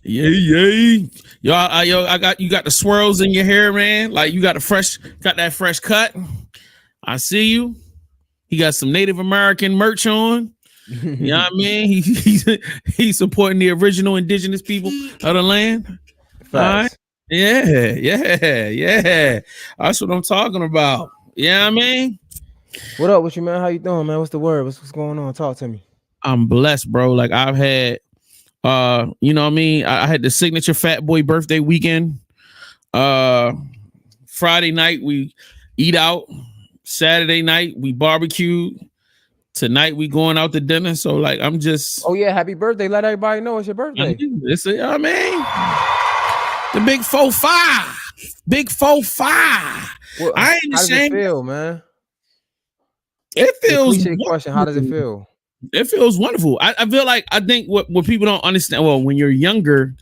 Yeah. Yo, I got you got the swirls in your hair, man. Like you got that fresh cut. I see you. He got some Native American merch on. You know what I mean? He's supporting the original indigenous people of the land. All right. Facts. Yeah. That's what I'm talking about. Yeah, I mean, What up with you, man? How you doing, man? What's the word? What's going on? Talk to me. I'm blessed, bro. Like I've had you know what I mean? I had the signature fat boy birthday weekend. Uh Friday night we eat out. Saturday night we barbecued. Tonight we going out to dinner. So like I'm just Oh yeah, happy birthday. Let everybody know it's your birthday. I mean, the big 4-5. Big 4-5. Well, I ain't how does it ashamed. feel, man? It The feels cliche question, how does it feel? It feels wonderful. I feel like I think what people don't understand. Well, when you're younger,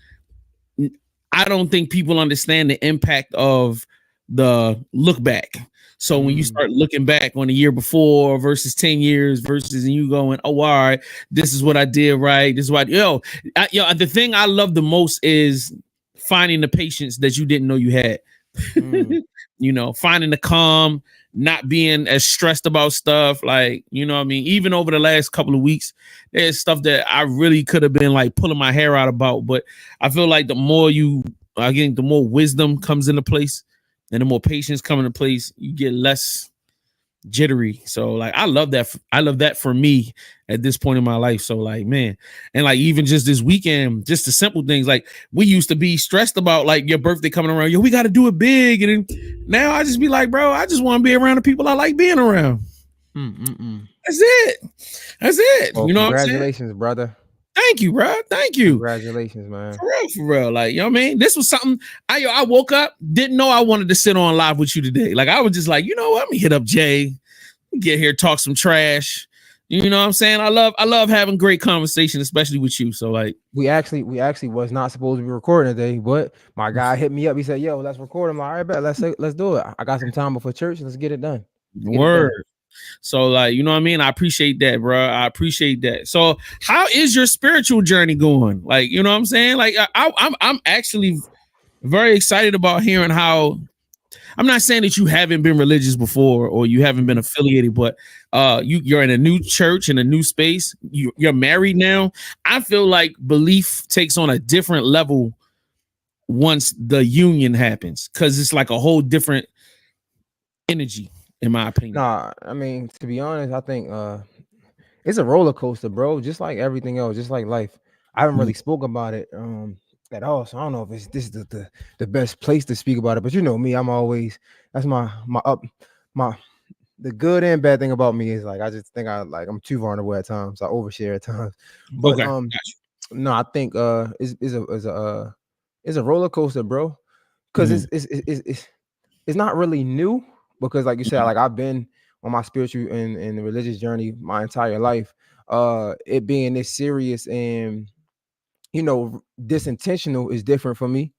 I don't think people understand the impact of the look back. So when you start looking back on the year before versus 10 years versus and you going, oh, all right, this is what I did right. This is what the thing I love the most is finding the patience that you didn't know you had. You know, finding the calm, not being as stressed about stuff. Like, you know what I mean? Even over the last couple of weeks, there's stuff that I really could have been like pulling my hair out about. But I feel like the more the more wisdom comes into place and the more patience come into place, you get less jittery. So like I love that. I love that for me at this point in my life. So like, man, and like even just this weekend, just the simple things, like we used to be stressed about like your birthday coming around. Yo, we got to do it big. And then now I just be like, bro, I just want to be around the people I like being around. That's it. Well, you know what I'm saying? congratulations, brother. Thank you, bro. Thank you. Congratulations, man. For real. Like, you know what I mean? This was something I woke up, didn't know I wanted to sit on live with you today. Like, I was just like, you know what? Let me hit up Jay, get here, talk some trash. You know what I'm saying? I love having great conversation, especially with you. So like we actually was not supposed to be recording today, but my guy hit me up. He said, yo, let's record. I'm like, all right, bet, let's do it. I got some time before church. Let's get it done. Word. So like, you know what I mean? I appreciate that, bro. I appreciate that. So how is your spiritual journey going? Like, you know what I'm saying? Like I'm actually very excited about hearing how. I'm not saying that you haven't been religious before or you haven't been affiliated, but you're in a new church, in a new space. You're married now. I feel like belief takes on a different level once the union happens because it's like a whole different energy, in my opinion. Nah, I mean, to be honest, I think it's a roller coaster, bro. Just like everything else, just like life. I haven't really spoke about it at all, so I don't know if this is the best place to speak about it. But you know me, I'm always that's my the good and bad thing about me is like I just think I'm too vulnerable at times. I overshare at times. But no, I think it's a roller coaster, bro. Because it's not really new. Because like you said, like I've been on my spiritual and the religious journey my entire life. It being this serious and you know this intentional is different for me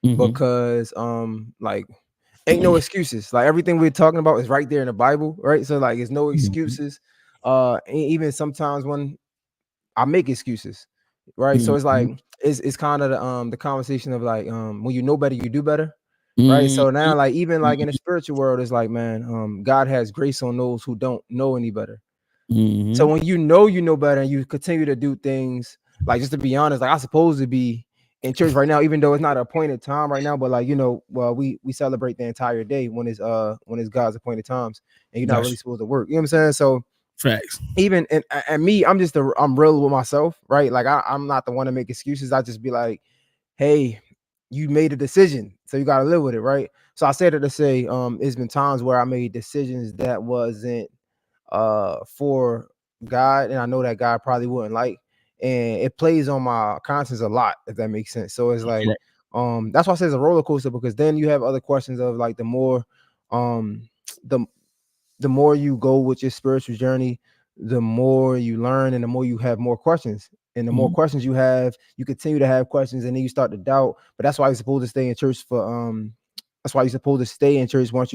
because like ain't no excuses. Like everything we're talking about is right there in the Bible, right? So like it's no excuses. Even sometimes when I make excuses, right? So it's like it's kind of the conversation of like when you know better, you do better. Right. So now, like, even like in the spiritual world, it's like, man, God has grace on those who don't know any better. So when you know better and you continue to do things, like, just to be honest, like I'm supposed to be in church right now, even though it's not an appointed time right now, but like, you know, well, we celebrate the entire day when it's God's appointed times and you're not really supposed to work. You know what I'm saying? So facts. Even and me, I'm real with myself, right? Like I'm not the one to make excuses. I just be like, hey, you made a decision, so you got to live with it, right? So I said it to say, it's been times where I made decisions that wasn't for God, and I know that God probably wouldn't like, and it plays on my conscience a lot, if that makes sense. So it's like, that's why I say it's a roller coaster, because then you have other questions of like the more you go with your spiritual journey, the more you learn and the more you have more questions. And the more questions you have, you continue to have questions, and then you start to doubt. But that's why you're supposed to stay in church once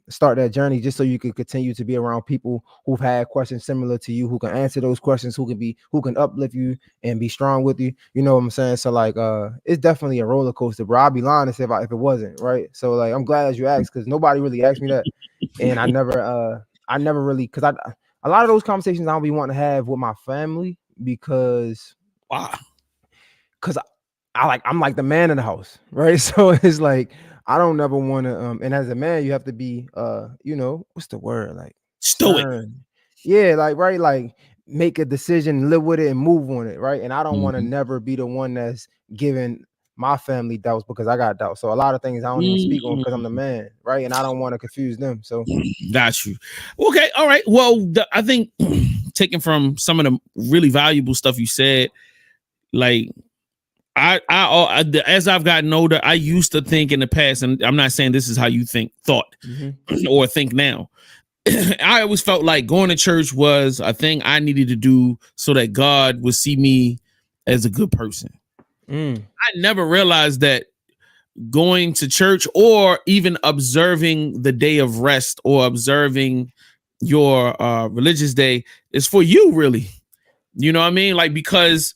start that journey, just so you can continue to be around people who've had questions similar to you, who can answer those questions, who can uplift you and be strong with you. You know what I'm saying? So like it's definitely a roller coaster, bro. I'd be lying to say if it wasn't, right? So like I'm glad you asked, because nobody really asked me that. And I never really, because I a lot of those conversations I don't be wanting to have with my family, because Wow. I'm like the man in the house, right? So it's like I don't never want to and as a man you have to be what's the word, like Stoic. stern. Yeah, like right, like make a decision, live with it and move on it, right? And I don't want to Mhm. never be the one that's giving my family doubts, because I got doubts. So a lot of things I don't even speak on because I'm the Mm. man, right? And I don't want to confuse them. So Got you. Okay. All right. Well, I think taking from some of the really valuable stuff you said, like as I've gotten older, I used to think in the past, and I'm not saying this is how you thought mhm. or think now. I always felt like going to church was a thing I needed to do so that God would see me as a good person. Mm. I never realized that going to church or even observing the day of rest or observing your religious day is for you, really. You know what I mean? Like, because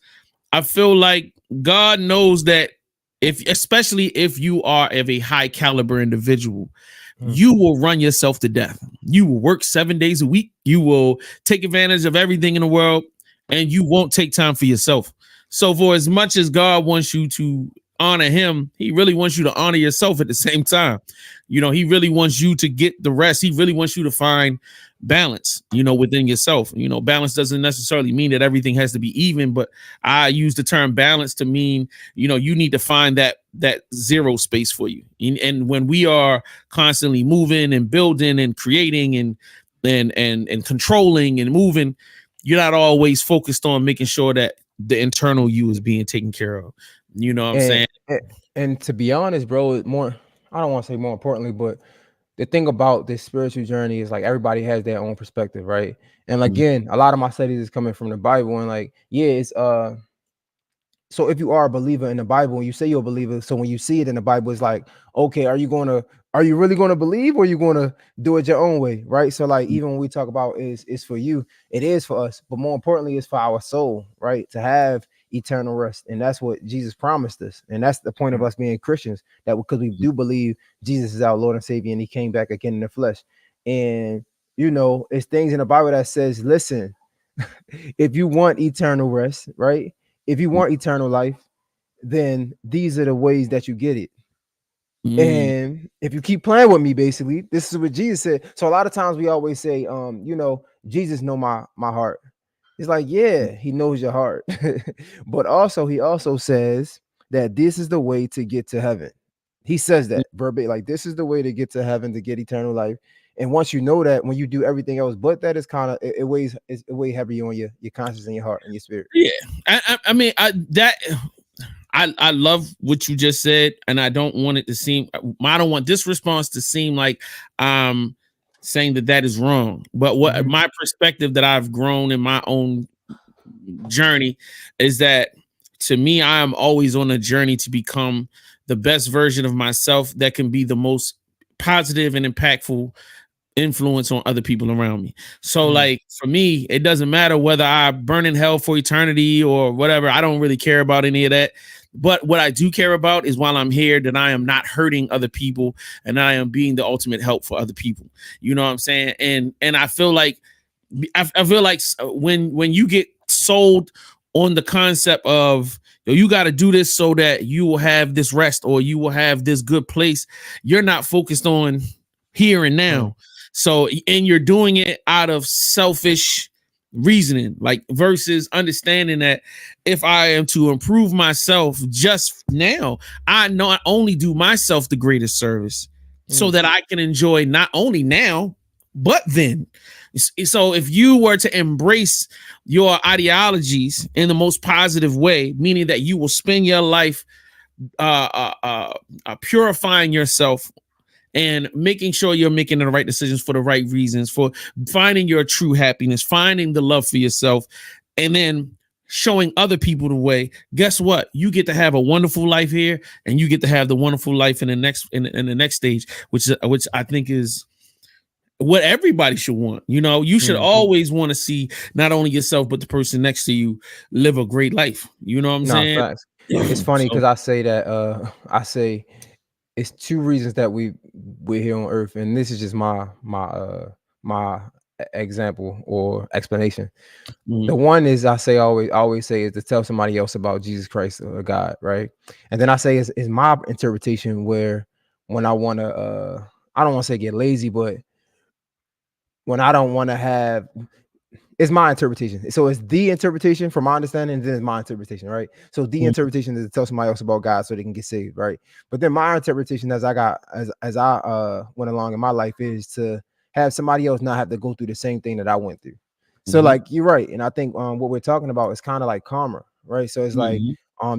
I feel like God knows that especially if you are of a high caliber individual, Mm. you will run yourself to death. You will work 7 days a week. You will take advantage of everything in the world, and you won't take time for yourself. So for as much as God wants you to honor him, he really wants you to honor yourself at the same time. You know, he really wants you to get the rest. He really wants you to find balance, within yourself. Balance doesn't necessarily mean that everything has to be even, but I use the term balance to mean, you need to find that zero space for you. And when we are constantly moving and building and creating and controlling and moving, you're not always focused on making sure that the internal you is being taken care of. You know what I'm saying? And to be honest, bro, more, I don't want to say more importantly, but the thing about this spiritual journey is like everybody has their own perspective, right? And again, a lot of my studies is coming from the Bible, and like, yeah, it's so if you are a believer in the Bible and you say you're a believer, so when you see it in the Bible, it's like, okay, are you really gonna believe, or are you gonna do it your own way? Right. So like even when we talk about is for you, it is for us, but more importantly, it's for our soul, right? To have eternal rest. And that's what Jesus promised us. And that's the point of us being Christians, that because we do believe Jesus is our Lord and Savior and he came back again in the flesh. And it's things in the Bible that says, listen, if you want eternal rest, right? If you want eternal life, then these are the ways that you get it. Mm. And if you keep playing with me, basically, this is what Jesus said. So a lot of times we always say, Jesus know my heart. It's like, yeah, he knows your heart. But also, he also says that this is the way to get to heaven. He says that verbatim, like this is the way to get to heaven, to get eternal life. And once you know that, when you do everything else but that, is kind of it weighs heavy on your conscience and your heart and your spirit. Yeah. I mean, I love what you just said, and I don't want it to seem, I don't want this response to seem like saying that is wrong. But what my perspective that I've grown in my own journey is that, to me, I am always on a journey to become the best version of myself that can be the most positive and impactful influence on other people around me. So like for me, it doesn't matter whether I burn in hell for eternity or whatever. I don't really care about any of that. But what I do care about is, while I'm here, that I am not hurting other people and I am being the ultimate help for other people. You know what I'm saying? And I feel like when you get sold on the concept of, you got to do this so that you will have this rest or you will have this good place, you're not focused on here and now. So, and you're doing it out of selfish reasoning, like, versus understanding that if I am to improve myself just now, I not only do myself the greatest service so that I can enjoy not only now, but then. So if you were to embrace your ideologies in the most positive way, meaning that you will spend your life purifying yourself and making sure you're making the right decisions for the right reasons, for finding your true happiness, finding the love for yourself, and then showing other people the way, guess what? You get to have a wonderful life here, and you get to have the wonderful life in the next in the next stage, which I think is what everybody should want. You know, you should always want to see not only yourself but the person next to you live a great life. You know what I'm saying? Facts. It's funny because I say that I say it's two reasons that we're here on earth, and this is just my example or explanation. The one is I always say is to tell somebody else about Jesus Christ or God, right? And then I say is my interpretation, where when I want to I don't want to say get lazy, but when I don't want to have, it's my interpretation. So it's the interpretation from my understanding, and then it's my interpretation, right? So the interpretation is to tell somebody else about God so they can get saved, right? But then my interpretation as I went along in my life is to have somebody else not have to go through the same thing that I went through. So like you're right. And I think what we're talking about is kind of like karma, right? So it's like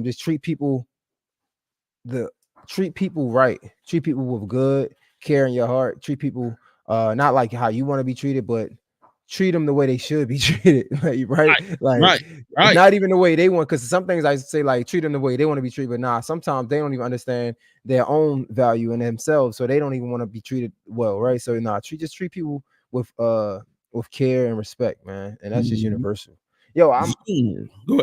just treat people right, treat people with good care in your heart, treat people not like how you want to be treated, but treat them the way they should be treated, right? Not even the way they want, because some things I say like treat them the way they want to be treated, but sometimes they don't even understand their own value in themselves, so they don't even want to be treated well, right? So just treat people with care and respect, man, and that's just universal. Yo, go ahead,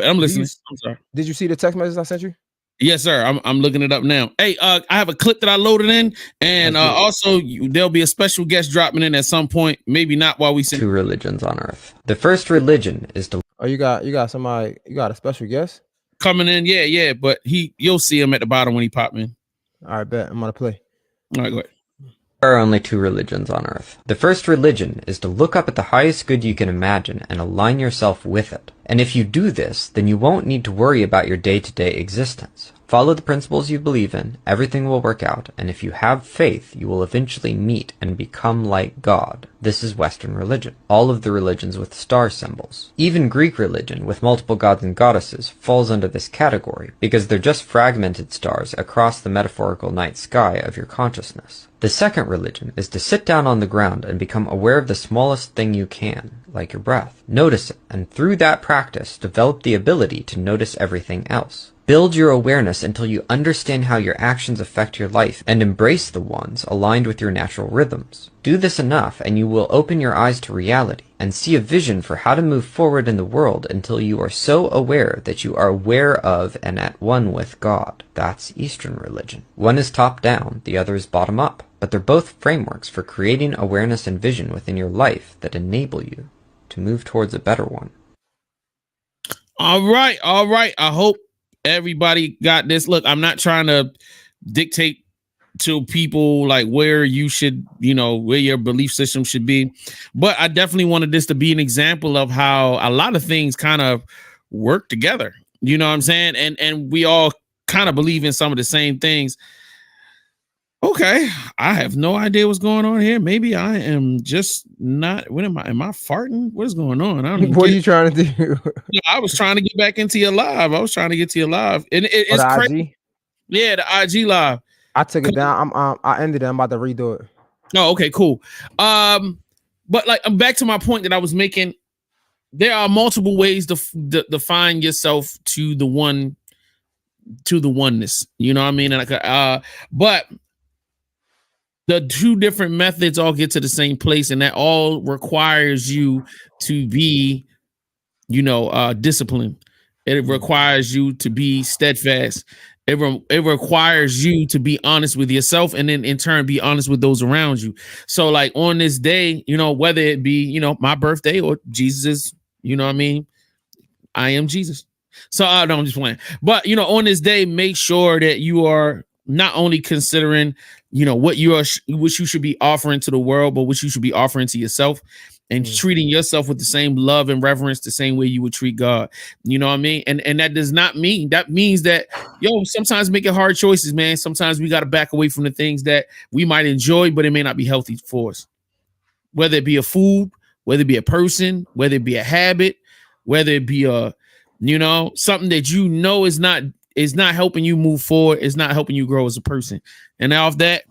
I'm listening. I'm sorry. Did you see the text message I sent you? Yes, sir. I'm looking it up now. Hey, I have a clip that I loaded in, and also there'll be a special guest dropping in at some point. Maybe not while we sing. 2 religions on earth. The first religion is to. Oh, you got somebody. You got a special guest coming in. Yeah. But you'll see him at the bottom when he pop in. All right, bet. I'm gonna play. All right, go ahead. There are only 2 religions on earth. The first religion is to look up at the highest good you can imagine and align yourself with it. And if you do this, then you won't need to worry about your day-to-day existence. Follow the principles you believe in, everything will work out, and if you have faith, you will eventually meet and become like God. This is Western religion. All of the religions with star symbols. Even Greek religion, with multiple gods and goddesses, falls under this category, because they're just fragmented stars across the metaphorical night sky of your consciousness. The second religion is to sit down on the ground and become aware of the smallest thing you can, like your breath. Notice it, and through that practice, develop the ability to notice everything else. Build your awareness until you understand how your actions affect your life and embrace the ones aligned with your natural rhythms. Do this enough and you will open your eyes to reality and see a vision for how to move forward in the world until you are so aware that you are aware of and at one with God. That's Eastern religion. One is top down, the other is bottom up, but they're both frameworks for creating awareness and vision within your life that enable you to move towards a better one. All right. I hope everybody got this. Look, I'm not trying to dictate to people like where you should, where your belief system should be. But I definitely wanted this to be an example of how a lot of things kind of work together. You know what I'm saying? And we all kind of believe in some of the same things. Okay, I have no idea what's going on here. Maybe I am just not. What am I? Am I farting? What is going on? I don't what are you trying to do? I was trying to get back into your live. And it's crazy. IG? Yeah, the IG live. I took it down. I ended it. I'm about to redo it. Oh, okay, cool. But like, back to my point that I was making. There are multiple ways to define yourself to the oneness. You know what I mean? But the 2 different methods all get to the same place, and that all requires you to be, disciplined. It requires you to be steadfast. It requires you to be honest with yourself, and then in turn be honest with those around you. So like on this day, whether it be, my birthday or Jesus, I am Jesus. So I don't just playing. But on this day, make sure that you are not only considering, what you should be offering to the world, but what you should be offering to yourself, and treating yourself with the same love and reverence, the same way you would treat God. You know what I mean? And that does not mean, that means that, sometimes making hard choices, man. Sometimes we got to back away from the things that we might enjoy, but it may not be healthy for us. Whether it be a food, whether it be a person, whether it be a habit, whether it be something that is not helping you move forward, is not helping you grow as a person. And off that,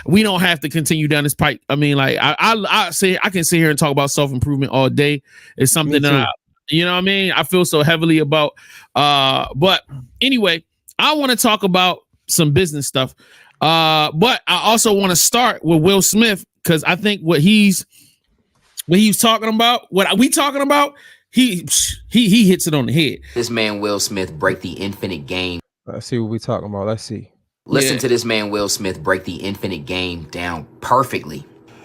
we don't have to continue down this pipe. I mean, like I can sit here and talk about self-improvement all day. It's something that You know what I mean? I feel so heavily about but anyway, I want to talk about some business stuff. But I also want to start with Will Smith, because I think what he's talking about, what we talking about, he hits it on the head. This man Will Smith break the infinite game. Let's see what we talking about. Let's see. Listen to this man Will Smith break the infinite game down perfectly.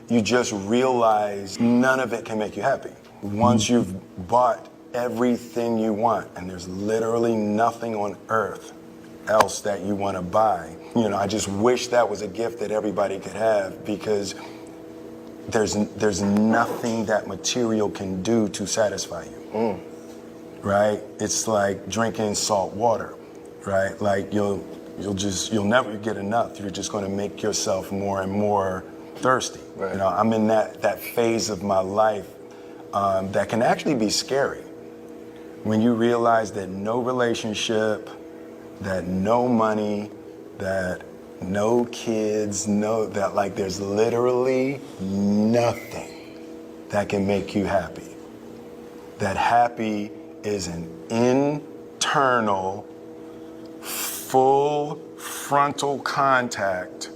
You just realize none of it can make you happy. Once you've bought everything you want, and there's literally nothing on earth else that you want to buy. You know, I just wish that was a gift that everybody could have, because there's nothing that material can do to satisfy you. Right? It's like drinking salt water, right? Like you'll never get enough. You're just going to make yourself more and more thirsty. Right. You know, I'm in that phase of my life that can actually be scary. When you realize that no relationship, that no money, that no kids, that like there's literally nothing that can make you happy. That happy is an internal, full frontal contact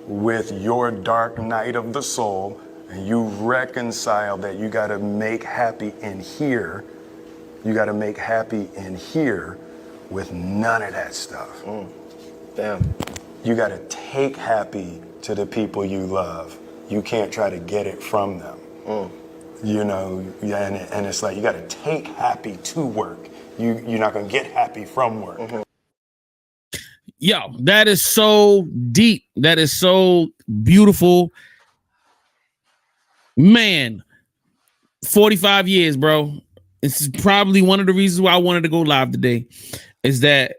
with your dark night of the soul, and you reconcile that you got to make happy in here. You got to make happy in here with none of that stuff. Damn. You got to take happy to the people you love. You can't try to get it from them. You know, and it's like you got to take happy to work. You're not going to get happy from work. Yo, that is so deep. That is so beautiful. Man, 45 years, bro. This is probably one of the reasons why I wanted to go live today, is that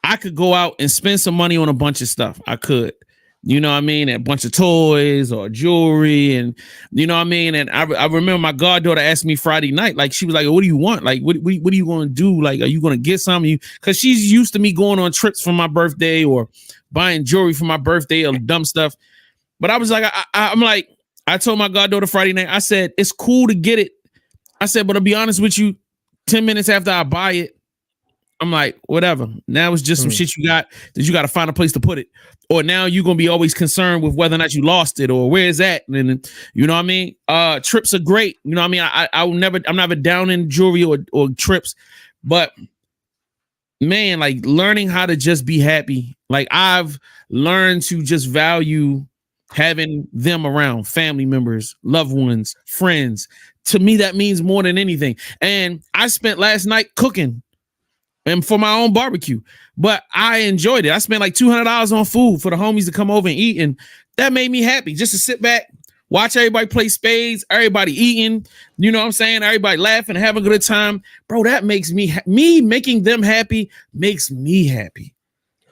I could go out and spend some money on a bunch of stuff. I could, you know what I mean? A bunch of toys or jewelry, and you know what I mean? And I remember my goddaughter asked me Friday night, like, she was like, what do you want? Like, what are you going to do? Like, are you going to get something? Because she's used to me going on trips for my birthday or buying jewelry for my birthday or dumb stuff. But I was like, I'm like, I told my goddaughter Friday night, I said, it's cool to get it. I said, but I'll be honest with you, 10 minutes after I buy it, I'm like, whatever. Now it's just some shit you got that you got to find a place to put it. Or now you're going to be always concerned with whether or not you lost it or where is that. And you know what I mean? Trips are great. You know what I mean? I'm never down in jewelry or trips, but man, like learning how to just be happy. Like I've learned to just value having them around, family members, loved ones, friends. To me, that means more than anything. And I spent last night cooking and for my own barbecue, but I enjoyed it. I spent like $200 on food for the homies to come over and eat. And that made me happy just to sit back, watch everybody play spades, everybody eating, you know what I'm saying? Everybody laughing, having a good time. Bro, that makes me making them happy makes me happy.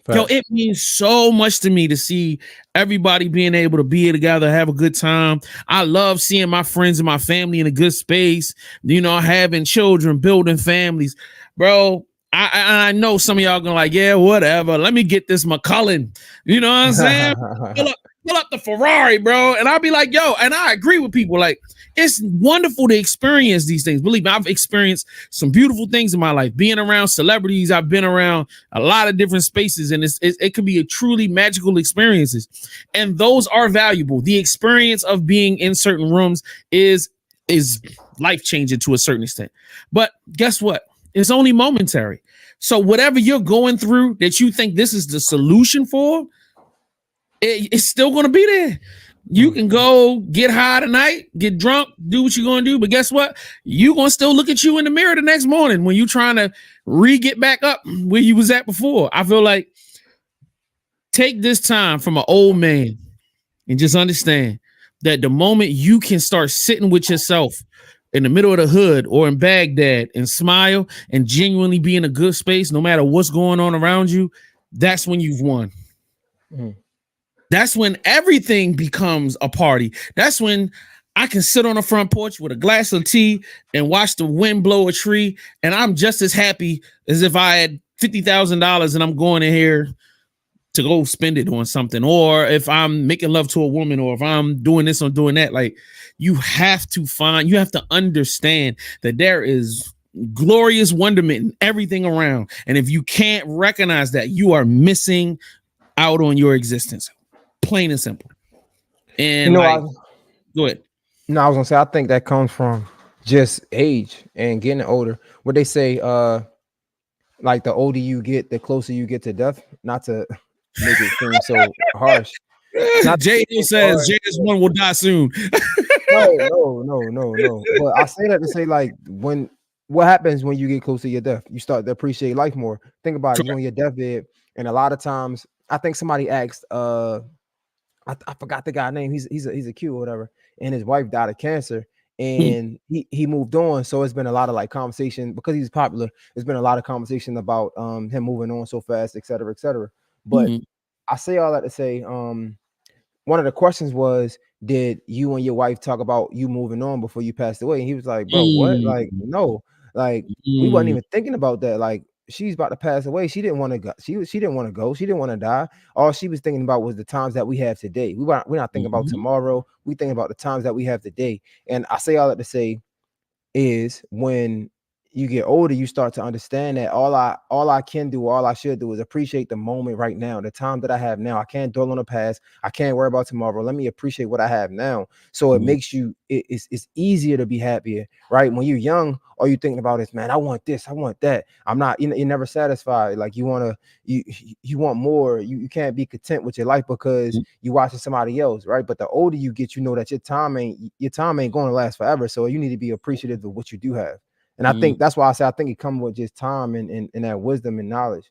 Fact. Yo, it means so much to me to see everybody being able to be together, have a good time. I love seeing my friends and my family in a good space, you know, having children, building families. Bro, I know some of y'all gonna like, yeah, whatever. Let me get this McCullen. You know what I'm saying? Pull up the Ferrari, bro. And I'll be like, yo, and I agree with people. Like, it's wonderful to experience these things. Believe me, I've experienced some beautiful things in my life. Being around celebrities, I've been around a lot of different spaces, and it can be a truly magical experiences. And those are valuable. The experience of being in certain rooms is life-changing to a certain extent. But guess what? It's only momentary. So whatever you're going through that you think this is the solution for, it's still going to be there. You can go get high tonight, get drunk, do what you're going to do. But guess what? You're going to still look at you in the mirror the next morning when you're trying to get back up where you was at before. I feel like take this time from an old man and just understand that the moment you can start sitting with yourself in the middle of the hood or in Baghdad and smile and genuinely be in a good space, no matter what's going on around you, that's when you've won. That's when everything becomes a party. That's when I can sit on the front porch with a glass of tea and watch the wind blow a tree, and I'm just as happy as if I had $50,000 and I'm going in here to go spend it on something, or if I'm making love to a woman, or if I'm doing this or doing that. Like, you have to understand that there is glorious wonderment and everything around. And if you can't recognize that, you are missing out on your existence, plain and simple. And go ahead. No, I was gonna say I think that comes from just age and getting older. What they say, like the older you get, the closer you get to death. Not to make it seem so harsh. Jay says JS1 will die soon. No. But I say that to say, like, what happens when you get close to your death? You start to appreciate life more. Think about it. You're on your deathbed, and a lot of times, I think somebody asked, I forgot the guy's name. He's a Q or whatever, and his wife died of cancer, and he moved on. So it's been a lot of like conversation because he's popular. There's been a lot of conversation about him moving on so fast, et cetera, et cetera. But I say all that to say, one of the questions was, did you and your wife talk about you moving on before you passed away? And he was like, bro, what? Like, no, like we wasn't even thinking about that. Like, she's about to pass away. She didn't want to go. She didn't want to go. She didn't want to die. All she was thinking about was the times that we have today. We're not thinking about tomorrow. We thinking about the times that we have today. And I say all that to say is when you get older, you start to understand that all I can do, all I should do is appreciate the moment right now, the time that I have now. I can't dwell on the past. I can't worry about tomorrow. Let me appreciate what I have now. So it makes you, it's easier to be happier, right? When you're young, all you thinking about is, man, I want this, I want that. I'm not, you're never satisfied. Like you want more. You can't be content with your life because you're watching somebody else, right? But the older you get, you know that your time ain't going to last forever. So you need to be appreciative of what you do have. And I think that's why I say I think it comes with just time and that wisdom and knowledge.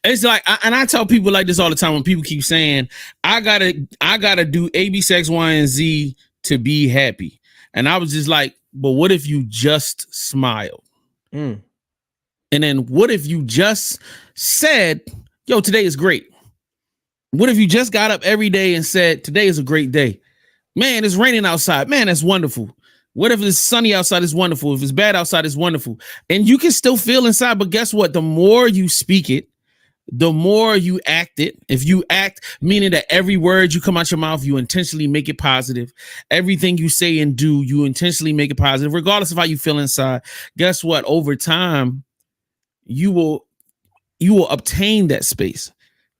It's like, I tell people like this all the time when people keep saying, I gotta do A, B, C, X, Y, and Z to be happy. And I was just like, but what if you just smiled? And then what if you just said, yo, today is great? What if you just got up every day and said, today is a great day? Man, it's raining outside. Man, that's wonderful. What if it's sunny outside? It's wonderful. If it's bad outside, it's wonderful. And you can still feel inside. But guess what? The more you speak it, the more you act it. If you act, meaning that every word you come out your mouth, you intentionally make it positive. Everything you say and do, you intentionally make it positive, regardless of how you feel inside. Guess what? Over time, you will obtain that space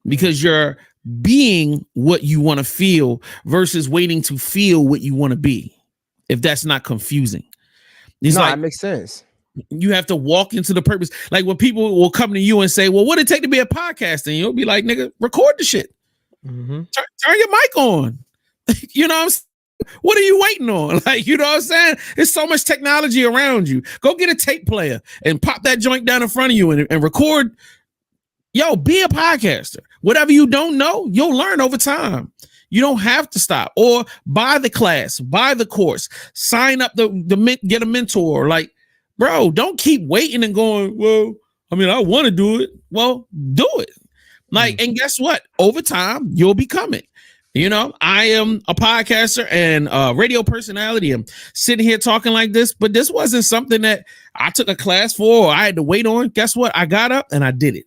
because you're being what you want to feel versus waiting to feel what you want to be. If that's not confusing, it makes sense. You have to walk into the purpose. Like when people will come to you and say, well, what did it take to be a podcaster? And you'll be like, nigga, record the shit. Turn your mic on. You know what I'm saying? What are you waiting on? Like, you know what I'm saying? There's so much technology around you. Go get a tape player and pop that joint down in front of you and record. Yo, be a podcaster. Whatever you don't know, you'll learn over time. You don't have to stop or buy the class, buy the course, sign up get a mentor. Like, bro, don't keep waiting and going, well, I mean, I want to do it. Well, do it. Like, and guess what? Over time, you'll become it. You know, I am a podcaster and a radio personality. I'm sitting here talking like this, but this wasn't something that I took a class for or I had to wait on. Guess what? I got up and I did it.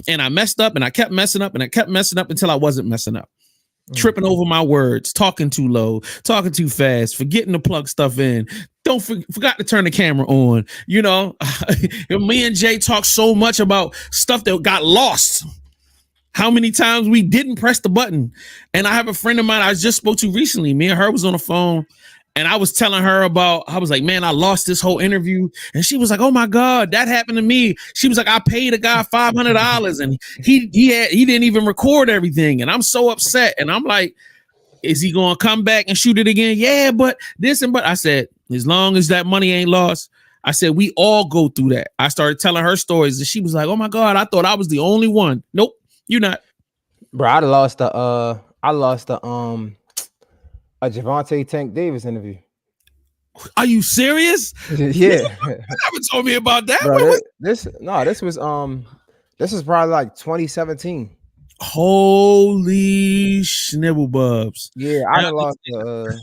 And I messed up and I kept messing up and I kept messing up until I wasn't messing up. Tripping over my words, talking too low, talking too fast, forgetting to plug stuff in. Forgot to turn the camera on. You know, me and Jay talk so much about stuff that got lost. How many times we didn't press the button. And I have a friend of mine I just spoke to recently. Me and her was on the phone. And I was telling her I was like, man, I lost this whole interview. And she was like, oh my God, that happened to me. She was like, I paid a guy $500 and he didn't even record everything. And I'm so upset. And I'm like, is he going to come back and shoot it again? Yeah, but this and but I said, as long as that money ain't lost, I said, we all go through that. I started telling her stories and she was like, oh my God, I thought I was the only one. Nope, you're not. Bro, I lost a Javante Tank Davis interview. Are you serious? Yeah. You never told me about that. Bro, this was probably like 2017. Holy schnibblebubs. Yeah, I lost the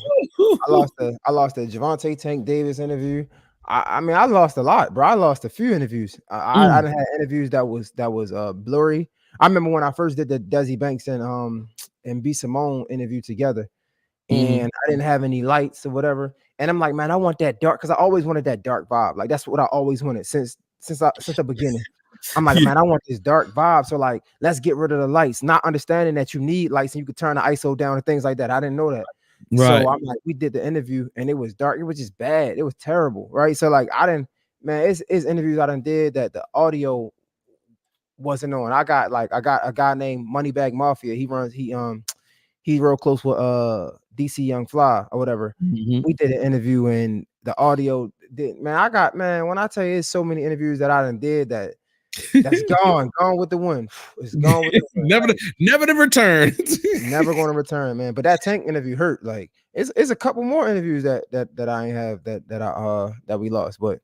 Javante Tank Davis interview. I mean, I lost a lot, bro. I lost a few interviews. I done had interviews that was blurry. I remember when I first did the Desi Banks and B Simone interview together. and I didn't have any lights or whatever. And I'm like, man, I want that dark, because I always wanted that dark vibe. Like that's what I always wanted since the beginning. I'm like, man, I want this dark vibe. So like, let's get rid of the lights, not understanding that you need lights and you could turn the ISO down and things like that. I didn't know that. Right. So I'm like, we did the interview and it was dark. It was just bad. It was terrible. Right. So like, it's interviews I done did that the audio wasn't on. I got a guy named Moneybag Mafia. He's real close with DC Young Fly or whatever. We did an interview and the audio did, man. When I tell you, it's so many interviews that I done did that's gone with the wind. It's gone with the wind. Never to return. Never going to return, man. But that Tank interview hurt. Like it's a couple more interviews that I ain't have that we lost. But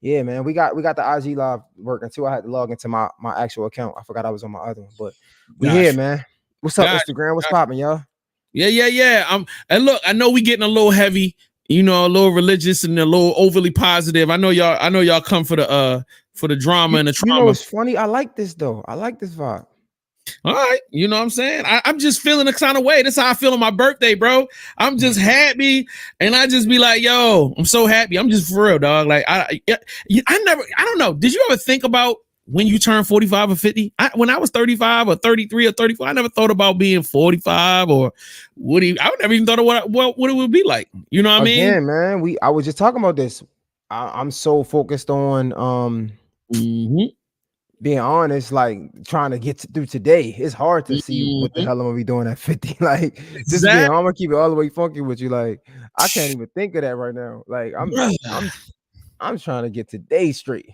yeah, man, we got the IG live working too. I had to log into my actual account. I forgot I was on my other one, but we here, man. What's up, Instagram? What's popping, y'all? Yeah. And look, I know we getting a little heavy, a little religious and a little overly positive. I know y'all come for the drama and the trauma. You know, it's funny. I like this though. I like this vibe. All right, you know what I'm saying? I'm just feeling the kind of way. That's how I feel on my birthday, bro. I'm just happy, and I just be like, yo, I'm so happy. I'm just for real, dog. Like I don't know. Did you ever think about when you turn 45 or 50? When I was 35 or 33 or 34, I never thought about being 45 or I would never even thought of what it would be like. You know what I mean? Yeah, man. I was just talking about this. I'm so focused on being honest, like trying to get through today. It's hard to see what the hell I'm gonna be doing at 50. Like, I'm gonna keep it all the way funky with you. Like, I can't even think of that right now. Like, I'm trying to get today straight.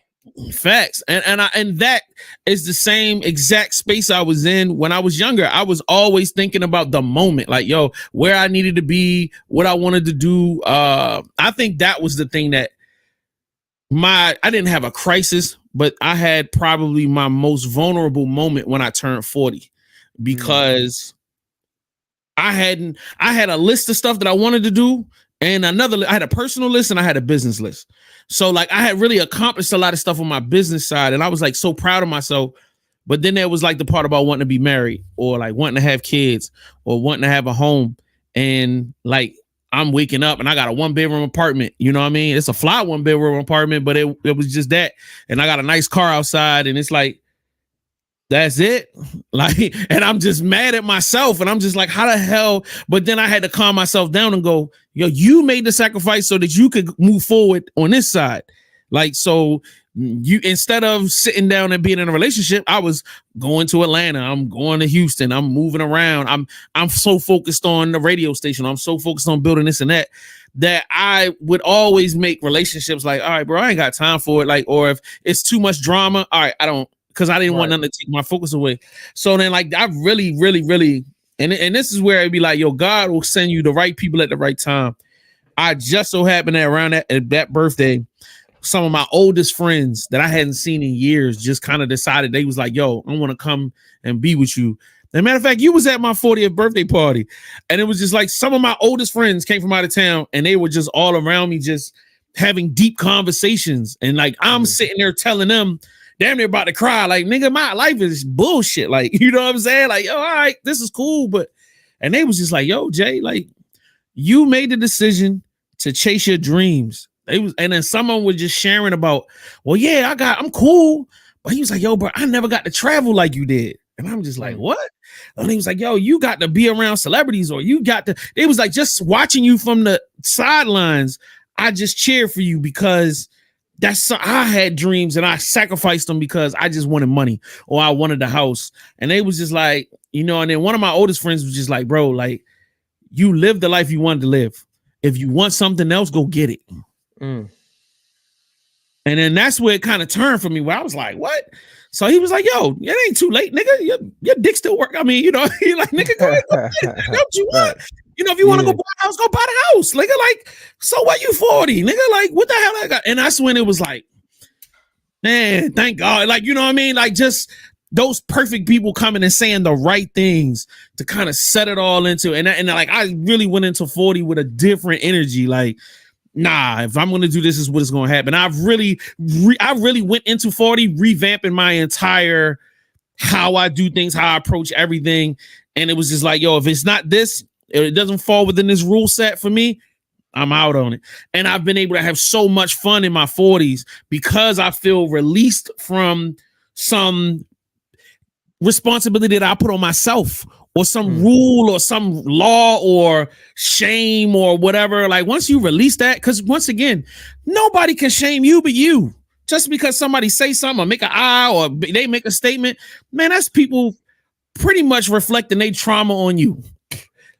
Facts. And that is the same exact space I was in when I was younger. I was always thinking about the moment, like, yo, where I needed to be, what I wanted to do. I think that was the thing that I didn't have a crisis, but I had probably my most vulnerable moment when I turned 40, because I had a list of stuff that I wanted to do, and I had a personal list and I had a business list. So like I had really accomplished a lot of stuff on my business side, and I was like so proud of myself. But then there was like the part about wanting to be married, or like wanting to have kids, or wanting to have a home, and like I'm waking up and I got a 1-bedroom apartment. You know what I mean? It's a fly 1-bedroom apartment, but it was just that. And I got a nice car outside, and it's like, that's it. Like, and I'm just mad at myself, and I'm just like, how the hell? But then I had to calm myself down and go, yo, you made the sacrifice so that you could move forward on this side. Like, so you, instead of sitting down and being in a relationship, I was going to Atlanta. I'm going to Houston. I'm moving around. I'm so focused on the radio station. I'm so focused on building this and that I would always make relationships like, all right, bro, I ain't got time for it. Like, or if it's too much drama, all right, I don't, because I didn't want nothing to take my focus away. So then like, I really, really, really, and this is where it'd be like, yo, God will send you the right people at the right time. I just so happened that around that birthday, some of my oldest friends that I hadn't seen in years just kind of decided, they was like, yo, I want to come and be with you. As a matter of fact, you was at my 40th birthday party, and it was just like some of my oldest friends came from out of town, and they were just all around me, just having deep conversations. And like, I'm sitting there telling them, damn near about to cry. Like, nigga, my life is bullshit. Like, you know what I'm saying? Like, yo, all right, this is cool. And they was just like, yo, Jay, like, you made the decision to chase your dreams. And then someone was just sharing about, well, yeah, I'm cool. But he was like, yo, bro, I never got to travel like you did. And I'm just like, what? And he was like, yo, you got to be around celebrities, or you got to, it was like, just watching you from the sidelines, I just cheered for you, because I had dreams and I sacrificed them because I just wanted money, or I wanted the house. And they was just like, and then one of my oldest friends was just like, bro, like, you lived the life you wanted to live. If you want something else, go get it. And then that's where it kind of turned for me, where I was like, what? So he was like, yo, it ain't too late, nigga. Your dick still work. I mean, he like, nigga, go ahead, go get it. What you want? If you want to go buy a house, go buy the house. Nigga, like, so what, you 40? Nigga, like, what the hell I got? And that's when it was like, man, thank God. Like, you know what I mean? Like, just those perfect people coming and saying the right things to kind of set it all into. And like, I really went into 40 with a different energy. Like, nah, if I'm going to do this, is what is going to happen. I really went into 40 revamping my entire, how I do things, how I approach everything. And it was just like, yo, if it's not this, if it doesn't fall within this rule set for me, I'm out on it. And I've been able to have so much fun in my 40s because I feel released from some responsibility that I put on myself, or some rule or some law or shame or whatever. Like once you release that, because once again, nobody can shame you but you. Just because somebody say something or make an eye or they make a statement, man, that's people pretty much reflecting their trauma on you.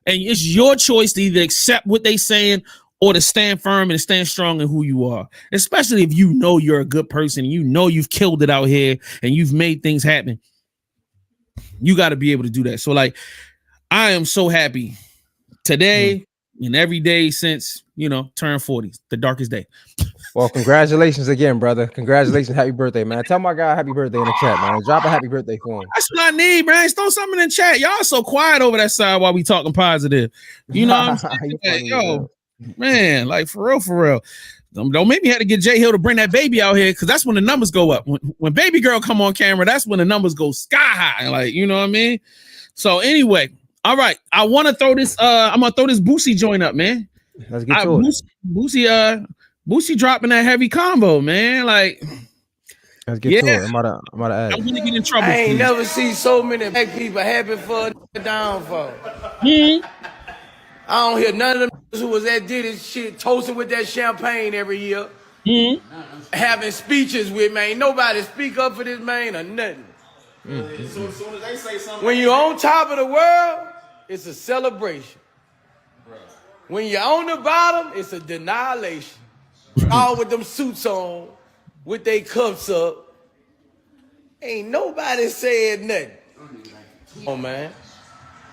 And it's your choice to either accept what they saying or to stand firm and stand strong in who you are. Especially if you know you're a good person, you know you've killed it out here and you've made things happen. You got to be able to do that. So like, I am so happy today and every day since, turn 40, the darkest day. Well, congratulations again, brother. Congratulations. Happy birthday, man. Tell my guy happy birthday in the chat, man. Drop a happy birthday for him. That's what I need, man. Throw something in the chat. Y'all so quiet over that side while we talking positive. You know what I'm saying? Funny, yo, man, like for real. Don't make me have to get J Hill to bring that baby out here, because that's when the numbers go up. When baby girl come on camera, that's when the numbers go sky high. Like, you know what I mean? So anyway, all right. I want to throw this. I'm gonna throw this Boosie joint up, man. Let's get to it. Boosie dropping that heavy combo, man. Like, let's get to it. I'm about to add. I'm gonna get in trouble. I ain't never seen so many black people happy for a downfall. I don't hear none of them who was at Diddy shit toasting with that champagne every year. Having speeches with, man. Nobody speak up for this man or nothing. So as soon as they say something, when you're on top of the world, it's a celebration. When you're on the bottom, it's a denilation. All with them suits on, with their cups up. Ain't nobody said nothing. Oh man.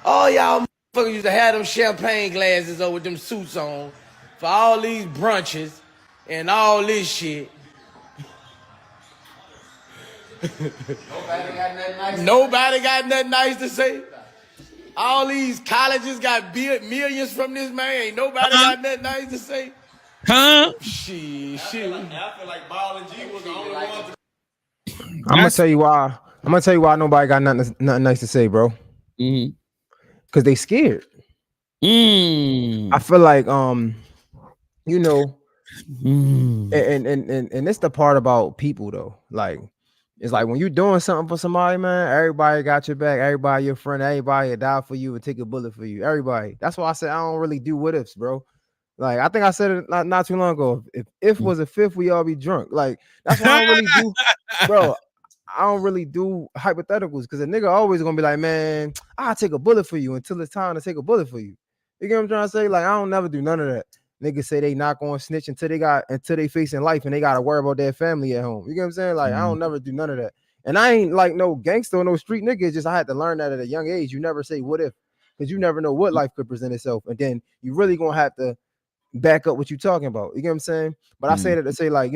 All y'all motherfuckers used to have them champagne glasses up with them suits on for all these brunches and all this shit. Nobody got nothing nice to say. All these colleges got millions from this man. Ain't nobody got nothing nice to say. Shit. I feel like Ball and G was the only one. I'm gonna tell you why nobody got nothing nice to say, bro. Because they scared. I feel like and it's the part about people though. Like, it's like when you're doing something for somebody, man, everybody got your back, everybody your friend, everybody will die for you and take a bullet for you. Everybody. That's why I said I don't really do what ifs, bro. Like, I think I said it not too long ago. If was a fifth, we all be drunk. Like, that's why I don't really do, bro. I don't really do hypotheticals, because a nigga always gonna be like, man, I'll take a bullet for you until it's time to take a bullet for you. You get what I'm trying to say? Like, I don't never do none of that. Niggas say they not gonna snitch until they facing life and they gotta worry about their family at home. You get what I'm saying? Like, I don't never do none of that. And I ain't like no gangster or no street nigga. It's just I had to learn that at a young age. You never say what if, because you never know what life could present itself. And then you really gonna have to back up what you talking about. You get what I'm saying? But I say that to say, like,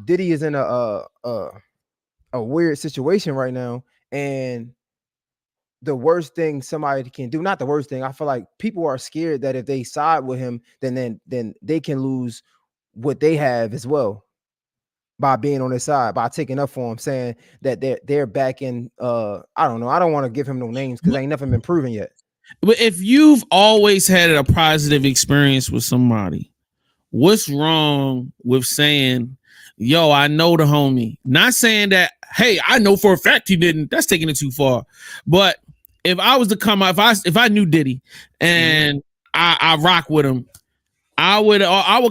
Diddy is in a weird situation right now, and the worst thing somebody can do, not the worst thing, I feel like people are scared that if they side with him, then they can lose what they have as well by being on his side, by taking up for him, saying that they're backing I don't know, I don't want to give him no names because ain't nothing been proven yet. But if you've always had a positive experience with somebody, what's wrong with saying, yo, I know the homie? Not saying that, hey, I know for a fact he didn't. That's taking it too far. But if I was to come out, if I knew Diddy and I rock with him, I would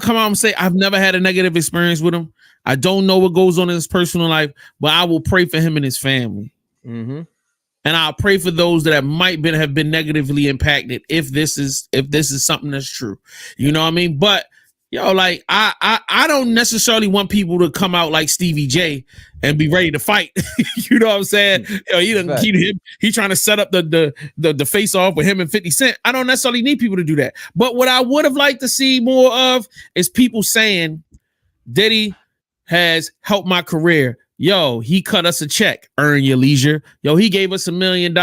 come out and say, I've never had a negative experience with him. I don't know what goes on in his personal life, but I will pray for him and his family. And I'll pray for those that have been negatively impacted if this is something that's true. You know what I mean? But like, I don't necessarily want people to come out like Stevie J and be ready to fight. You know what I'm saying? He trying to set up the face off with him and 50 Cent. I don't necessarily need people to do that. But what I would have liked to see more of is people saying, Diddy has helped my career. Yo, he cut us a check. Earn your leisure. Yo, he gave us $1 million.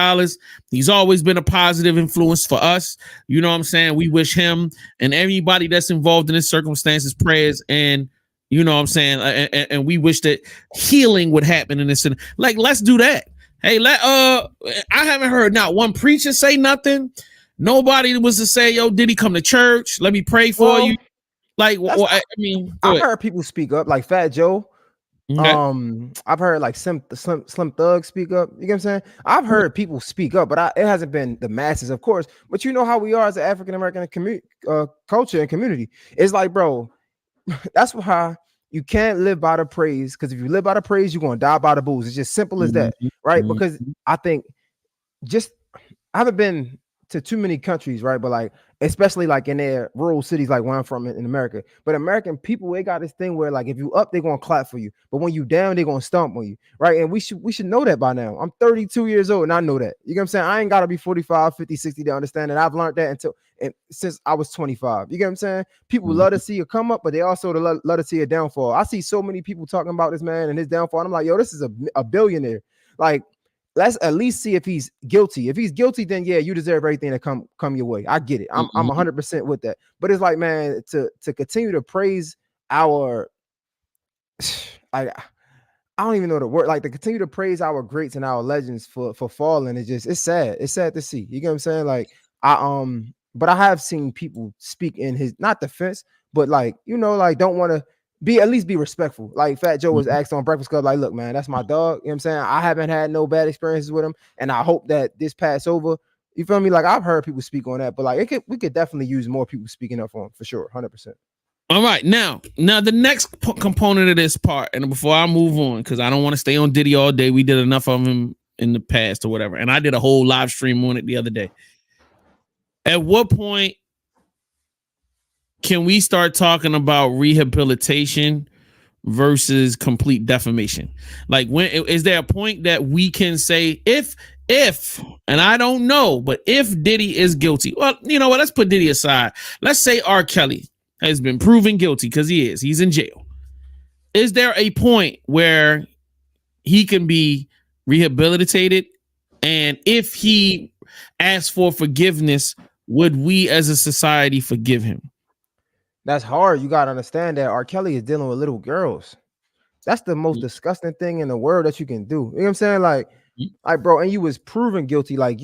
He's always been a positive influence for us. You know what I'm saying? We wish him and everybody that's involved in this circumstances prayers, and you know what I'm saying? And we wish that healing would happen in this. Like, let's do that. Hey, I haven't heard not one preacher say nothing. Nobody was to say, yo, Diddy, come to church. Let me pray for you. Like, I mean, I've heard people speak up, like Fat Joe. okay. I've heard like Slim Thug speak up. You get what I'm saying? I've heard people speak up, but it hasn't been the masses, of course. But you know how we are as an African American culture and community. It's like, bro, that's why you can't live by the praise. Because if you live by the praise, you're gonna die by the booze. It's just simple as that, right? Because I think I haven't been to too many countries, right? But like, especially like in their rural cities, like where I'm from in America. But American people, they got this thing where like if you up, they're gonna clap for you. But when you down, they're gonna stomp on you, right? And we should know that by now. I'm 32 years old and I know that. You get what I'm saying? I ain't gotta be 45, 50, 60 to understand that. I've learned that since I was 25. You get what I'm saying? People love to see you come up, but they also love to see a downfall. I see so many people talking about this man and his downfall. And I'm like, yo, this is a billionaire. Like, let's at least see if he's guilty. If he's guilty, then yeah, you deserve everything to come your way. I get it. I'm 100% with that. But it's like, man, to continue to praise our, I don't even know the word. Like to continue to praise our greats and our legends for falling. It's sad. It's sad to see. You get what I'm saying? Like but I have seen people speak in his not defense, but like like don't want to. At least be respectful. Like Fat Joe was asked on Breakfast Club, like, look, man, that's my dog. You know what I'm saying? I haven't had no bad experiences with him, and I hope that this pass over. You feel me? Like I've heard people speak on that, but like we could definitely use more people speaking up on him for sure, 100%. All right, now the next component of this part, and before I move on, because I don't want to stay on Diddy all day. We did enough of him in the past or whatever, and I did a whole live stream on it the other day. At what point can we start talking about rehabilitation versus complete defamation? Like, when is there a point that we can say if and I don't know, but if Diddy is guilty, well, you know what, let's put Diddy aside. Let's say R. Kelly has been proven guilty, because he's in jail. Is there a point where he can be rehabilitated? And if he asks for forgiveness, would we as a society forgive him? That's hard. You got to understand that R. Kelly is dealing with little girls. That's the most disgusting thing in the world that you can do. You know what I'm saying? Like, bro, and you was proven guilty. Like,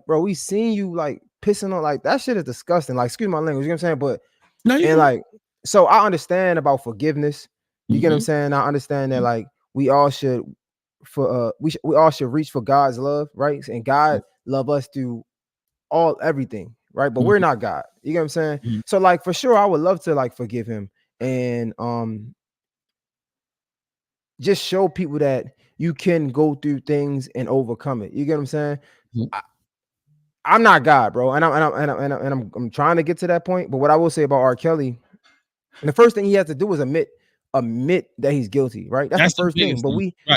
bro, we seen you like pissing on, like, that shit is disgusting. Like, excuse my language, you know what I'm saying? But, like, so I understand about forgiveness. You get what I'm saying? I understand that, like, we all should reach for God's love, right? And God love us through everything. Right, but we're not God. You get what I'm saying? So, like, for sure, I would love to like forgive him and just show people that you can go through things and overcome it. You get what I'm saying? I'm not God, bro, and I'm trying to get to that point. But what I will say about R. Kelly, the first thing he has to do is admit that he's guilty. Right, that's the first thing. But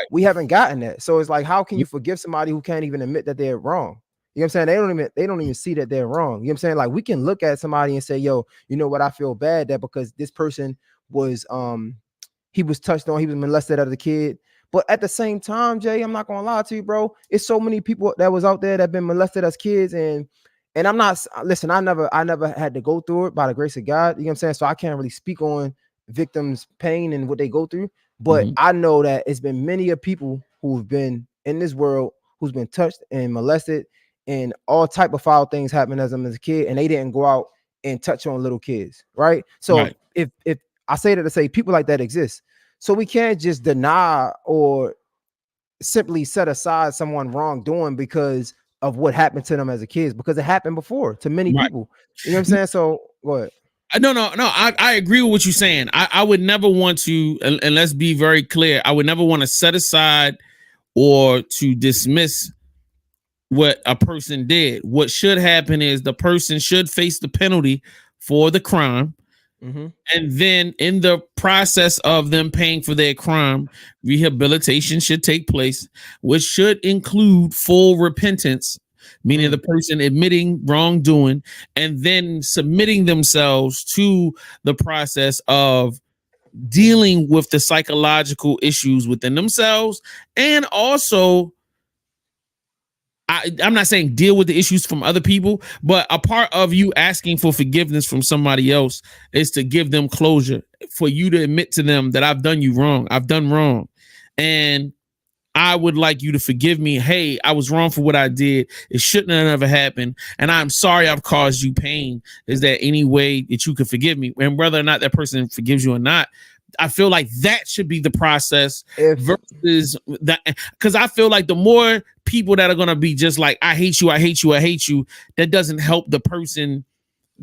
we haven't gotten that. So it's like, how can you forgive somebody who can't even admit that they're wrong? You know what I'm saying? They don't even see that they're wrong. You know what I'm saying? Like, we can look at somebody and say, yo, you know what? I feel bad that because this person was he was touched on, he was molested as a kid. But at the same time, Jay, I'm not gonna lie to you, bro. It's so many people that was out there that been molested as kids, and I'm not, listen, I never had to go through it by the grace of God. You know what I'm saying? So I can't really speak on victims' pain and what they go through. But I know that it's been many of people who've been in this world who's been touched and molested, and all type of foul things happened as them as a kid, and they didn't go out and touch on little kids, right? So if I say that to say people like that exist, so we can't just deny or simply set aside someone wrongdoing because of what happened to them as a kid, because it happened before to many people. You know what I'm saying? So go ahead. No, I agree with what you're saying. I would never want to, and let's be very clear, I would never want to set aside or to dismiss what a person did. What should happen is the person should face the penalty for the crime. And then in the process of them paying for their crime, rehabilitation should take place, which should include full repentance, meaning the person admitting wrongdoing and then submitting themselves to the process of dealing with the psychological issues within themselves, and also I'm not saying deal with the issues from other people, but a part of you asking for forgiveness from somebody else is to give them closure, for you to admit to them that I've done you wrong. I've done wrong. And I would like you to forgive me. Hey, I was wrong for what I did. It shouldn't have ever happened. And I'm sorry I've caused you pain. Is there any way that you could forgive me? And whether or not that person forgives you or not, I feel like that should be the process versus that. Because I feel like the more people that are going to be just like, I hate you, I hate you, I hate you, that doesn't help the person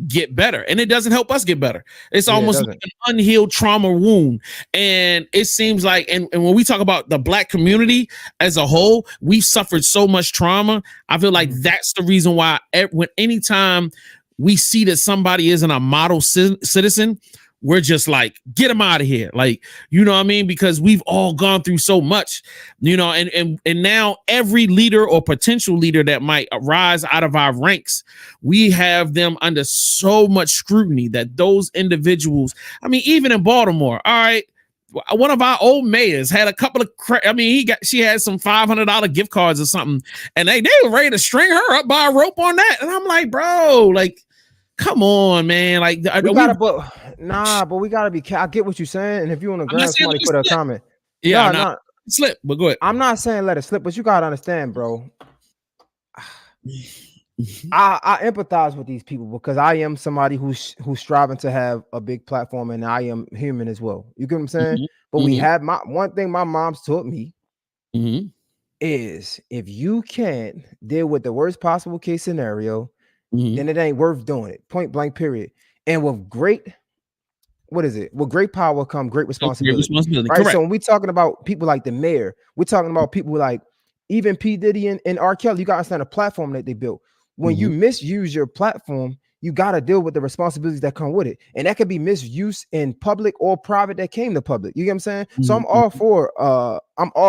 get better, and it doesn't help us get better. It's almost like an unhealed trauma wound. And it seems like, and when we talk about the Black community as a whole, we've suffered so much trauma. I feel like that's the reason why when anytime we see that somebody isn't a model citizen, we're just like, get them out of here. Like, you know what I mean? Because we've all gone through so much, you know, and now every leader or potential leader that might arise out of our ranks, we have them under so much scrutiny that those individuals, I mean, even in Baltimore, all right, one of our old mayors had a couple of, she had some $500 gift cards or something, and they were ready to string her up by a rope on that. And I'm like, bro, like, come on, man. Like, but we gotta be. I get what you're saying, and if you on the ground, somebody put a comment. Yeah, slip. But go ahead. I'm not saying let it slip, but you gotta understand, bro. I empathize with these people because I am somebody who's striving to have a big platform, and I am human as well. You get what I'm saying? But we have one thing my mom's taught me is if you can't deal with the worst possible case scenario, then it ain't worth doing it. Point blank, period. And with great power come great responsibility. Right. Correct. So when we're talking about people like the mayor, we're talking about people like even P. Diddy and R. Kelly. You got to understand the platform that they built. When you misuse your platform, you got to deal with the responsibilities that come with it. And that could be misuse in public or private that came to public. You get what I'm saying? So I'm all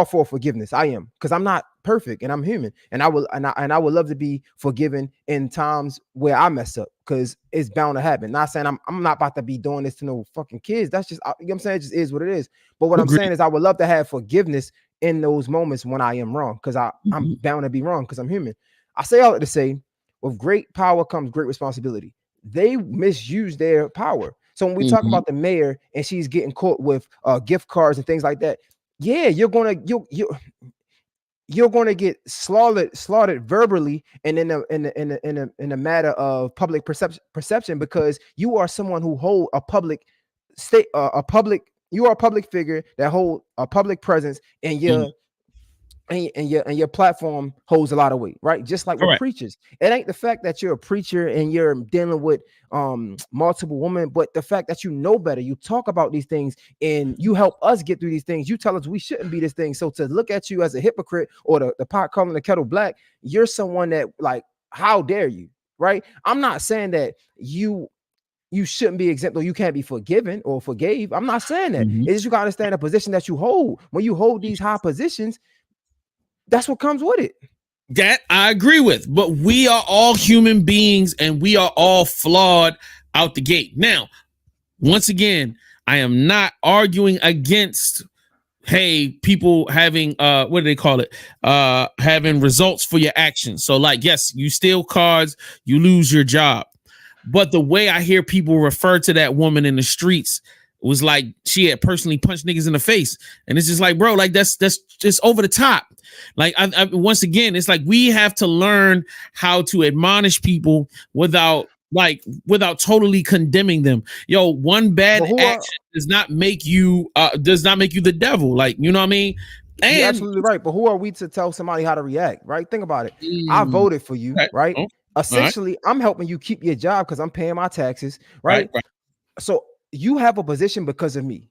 for forgiveness. I am, because I'm not perfect and I'm human. And I would love to be forgiven in times where I mess up, because it's bound to happen. Not saying I'm not about to be doing this to no fucking kids. That's just, you know what I'm saying? It just is what it is. But what I'm saying is I would love to have forgiveness in those moments when I am wrong, because I'm bound to be wrong because I'm human. I say all that to say, with great power comes great responsibility. They misuse their power. So when we talk about the mayor and she's getting caught with gift cards and things like that, yeah, you're gonna get slaughtered verbally and in a matter of public perception, because you are someone who hold a public you are a public figure that hold a public presence, and your platform holds a lot of weight, right? Just like with preachers. It ain't the fact that you're a preacher and you're dealing with multiple women, but the fact that you know better. You talk about these things and you help us get through these things. You tell us we shouldn't be this thing. So to look at you as a hypocrite, or the pot calling the kettle black, you're someone that, like, how dare you, right? I'm not saying that you shouldn't be exempt or you can't be forgiven or forgave. I'm not saying that. It's just you got to understand the position that you hold. When you hold these high positions, that's what comes with it. That I agree with, but we are all human beings and we are all flawed out the gate. Now, once again, I am not arguing against, hey, people having what do they call it? Having results for your actions. So, like, yes, you steal cars, you lose your job. But the way I hear people refer to that woman in the streets was like she had personally punched niggas in the face. And it's just like, bro, like that's just over the top. Like, I once again, it's like we have to learn how to admonish people without totally condemning them. Yo, one bad action does not make you the devil. Like, you know what I mean? And you're absolutely right. But who are we to tell somebody how to react? Right? Think about it. I voted for you, right? Essentially, I'm helping you keep your job because I'm paying my taxes, right? So you have a position because of me.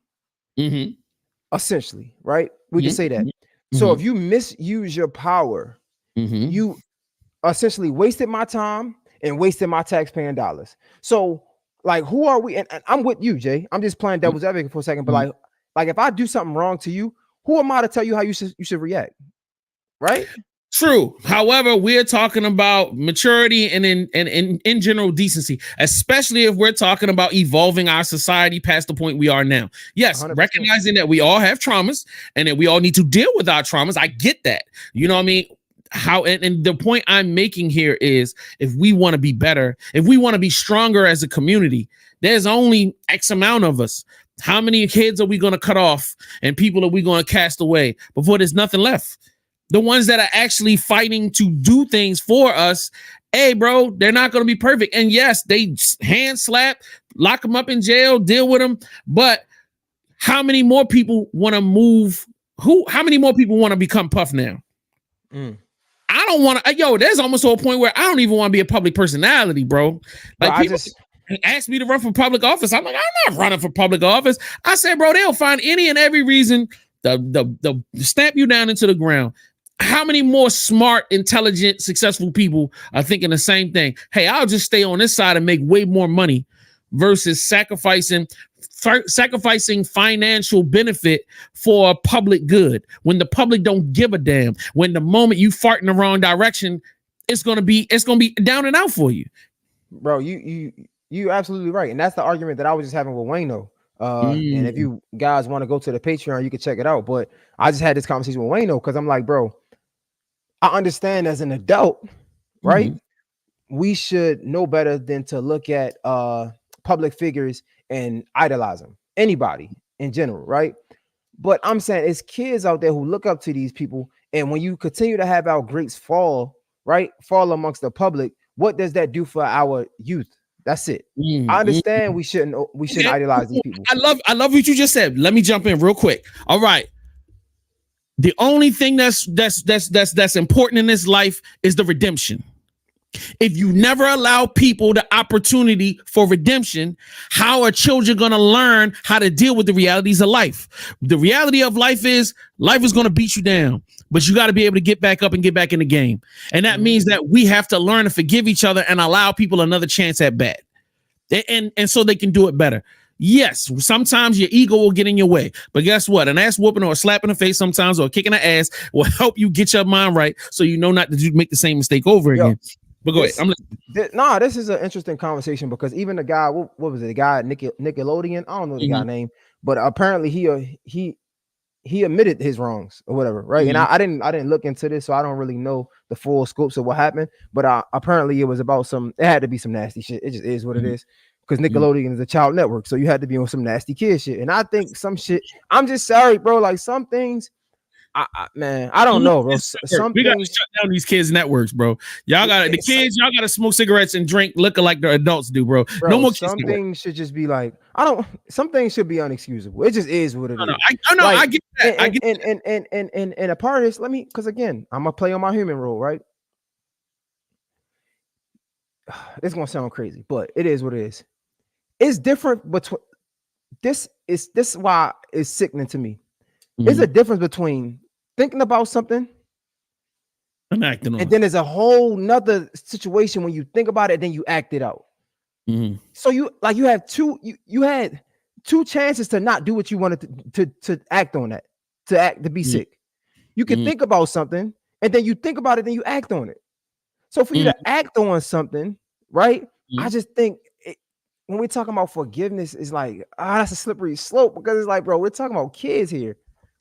Essentially, right? We can say that. So if you misuse your power, you essentially wasted my time and wasted my taxpaying dollars. So, like, who are we? And I'm with you, Jay. I'm just playing devil's advocate for a second. But like if I do something wrong to you, who am I to tell you how you should react? Right? True. However, we're talking about maturity and in general decency, especially if we're talking about evolving our society past the point we are now. Yes, 100%. Recognizing that we all have traumas and that we all need to deal with our traumas. I get that. You know what I mean? And the point I'm making here is, if we want to be better, if we want to be stronger as a community, there's only X amount of us. How many kids are we going to cut off and people are we going to cast away before there's nothing left? The ones that are actually fighting to do things for us, hey, bro, they're not going to be perfect. And yes, they hand slap, lock them up in jail, deal with them. But how many more people want to move? How many more people want to become Puff now? I don't want to. There's almost to a point where I don't even want to be a public personality, bro. Like, people ask me to run for public office. I'm like, I'm not running for public office. I said, bro, they'll find any and every reason to stamp you down into the ground. How many more smart, intelligent, successful people are thinking the same thing? Hey, I'll just stay on this side and make way more money versus sacrificing financial benefit for public good when the public don't give a damn. When the moment you fart in the wrong direction, it's gonna be down and out for you. Bro, you absolutely right. And that's the argument that I was just having with Wayne though. And if you guys want to go to the Patreon, you can check it out. But I just had this conversation with Wayne though, because I'm like, bro, I understand as an adult, right? We should know better than to look at public figures and idolize them, anybody in general, right? But I'm saying it's kids out there who look up to these people, and when you continue to have our greats fall amongst the public, what does that do for our youth? That's it. I understand we shouldn't idolize these people. I love what you just said. Let me jump in real quick. All right. The only thing that's important in this life is the redemption. If you never allow people the opportunity for redemption, how are children going to learn how to deal with the realities of life? The reality of life is going to beat you down, but you got to be able to get back up and get back in the game. And that means that we have to learn to forgive each other and allow people another chance at bat. And so they can do it better. Yes, sometimes your ego will get in your way, but guess what? An ass whooping or a slap in the face sometimes or a kick in the ass will help you get your mind right so you know not to make the same mistake over again. But go ahead. This is an interesting conversation because even the guy, what was it? The guy Nickelodeon? I don't know the guy's name, but apparently he admitted his wrongs or whatever, right? And I didn't look into this, so I don't really know the full scopes of what happened. But apparently it was about it had to be some nasty shit. It just is what it is. Because Nickelodeon is a child network, so you had to be on some nasty kid shit. And I think some shit, I'm just sorry, bro. Like some things, I don't know, bro. We gotta shut down these kids' networks, bro. Y'all gotta smoke cigarettes and drink liquor like the adults do, bro. No more. Some things should just be like, some things should be unexcusable. It just is what it is. I get that. And a part of this, because again, I'm gonna play on my human role, right? It's gonna sound crazy, but it is what it is. It's different between this is why it's sickening to me. There's a difference between thinking about something and acting on it. And then there's a whole nother situation when you think about it, then you act it out. So you had two chances to not do what you wanted to act on that, to be sick. You can think about something and then you think about it, then you act on it. So for you to act on something, right? I just think when we're talking about forgiveness, it's like, that's a slippery slope because it's like, bro, we're talking about kids here.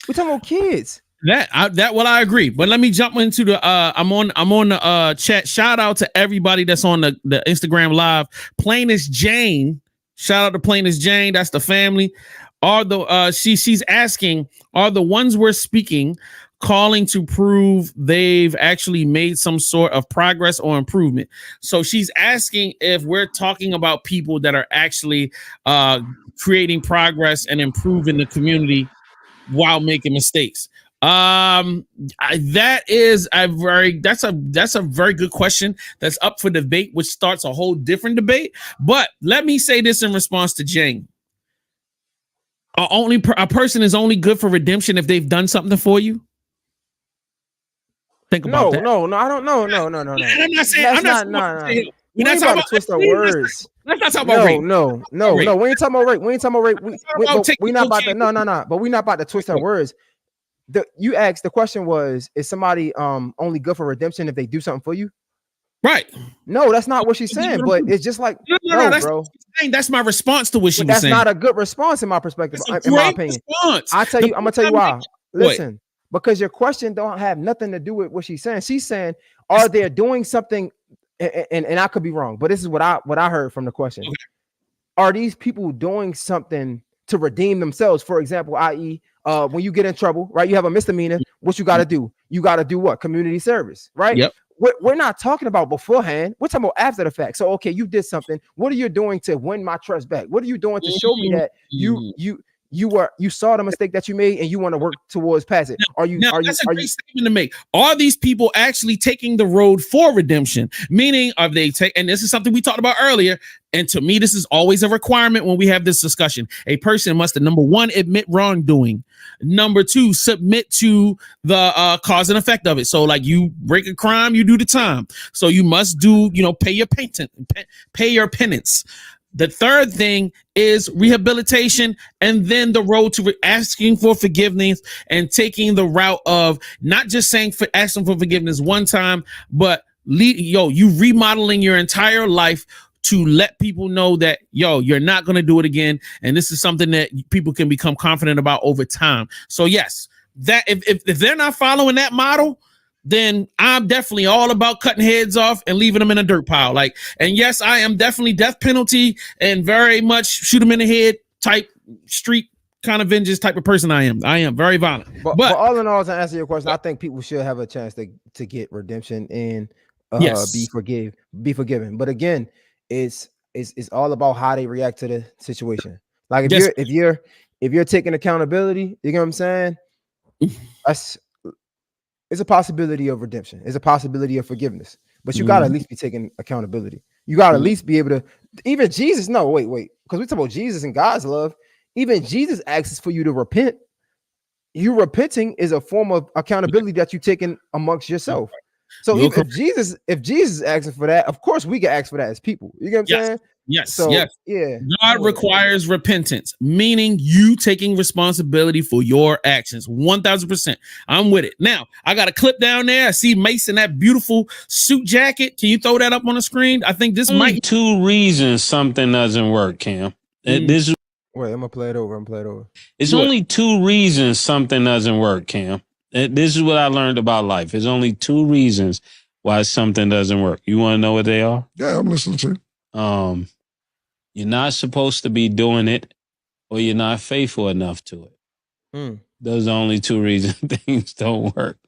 We're talking about kids. I agree. But let me jump into the I'm on the chat. Shout out to everybody that's on the Instagram live. Plainest Jane. Shout out to Plainest Jane. That's the family. She's asking, are the ones we're speaking calling to prove they've actually made some sort of progress or improvement? So she's asking if we're talking about people that are actually creating progress and improving the community while making mistakes. That's a very good question that's up for debate, which starts a whole different debate. But let me say this in response to Jane. A person is only good for redemption if they've done something for you. Think about that. No, I don't know. No. I'm not saying. We're not talking about twist of words. Let's not talk about rape. No. We ain't talking about rape. We ain't talking about rape. We're not about to. No. But we're not about to twist our words. You asked, the question was, is somebody only good for redemption if they do something for you? Right. No, that's not what she's saying. But it's just like, no, bro. That's my response to what she was saying. That's not a good response in my perspective. In my opinion, I'm gonna tell you why. Listen. Because your question don't have nothing to do with what she's saying. She's saying, are they doing something? And I could be wrong, but this is what I heard from the question. Okay. Are these people doing something to redeem themselves. For example, i.e., when you get in trouble, right? You have a misdemeanor. What you got to do? You got to do what? Community service, right? Yep. We're not talking about beforehand. We're talking about after the fact. So, okay, you did something. What are you doing to win my trust back? What are you doing to show me that you saw the mistake that you made and you want to work towards past it? That's a great statement to make. Are these people actually taking the road for redemption? Meaning, are they and this is something we talked about earlier. And to me, this is always a requirement when we have this discussion. A person must, number one, admit wrongdoing. Number two, submit to the cause and effect of it. So like you break a crime, you do the time. So you must do, pay your penance. The third thing is rehabilitation, and then the road to asking for forgiveness and taking the route of not just asking for forgiveness one time, but you remodeling your entire life to let people know that, you're not going to do it again. And this is something that people can become confident about over time. So yes, that if they're not following that model, then I'm definitely all about cutting heads off and leaving them in a dirt pile. And yes, I am definitely death penalty and very much shoot them in the head type street kind of vengeance type of person. I am very violent. But all in all, to answer your question, I think people should have a chance to get redemption and be forgiven. But again, it's all about how they react to the situation. Like if you're taking accountability, you know what I'm saying? It's a possibility of redemption. It's a possibility of forgiveness. But you gotta at least be taking accountability. You gotta at least be able to. Even Jesus, no, wait, because we talk about Jesus and God's love. Even Jesus asks for you to repent. You repenting is a form of accountability that you taking amongst yourself. So if Jesus is asking for that, of course we can ask for that as people. You get what I'm saying? Yes. So, yes. Yeah. God requires repentance, meaning you taking responsibility for your actions. 1000%. I'm with it. Now, I got a clip down there. I see Mace in that beautiful suit jacket. Can you throw that up on the screen? I think this might. Two reasons something doesn't work, Cam. This is. Wait, I'm gonna play it over. It's only two reasons something doesn't work, Cam. This is what I learned about life. There's only two reasons why something doesn't work. You want to know what they are? Yeah, I'm listening to you. You're not supposed to be doing it, or you're not faithful enough to it. Those are only two reasons things don't work,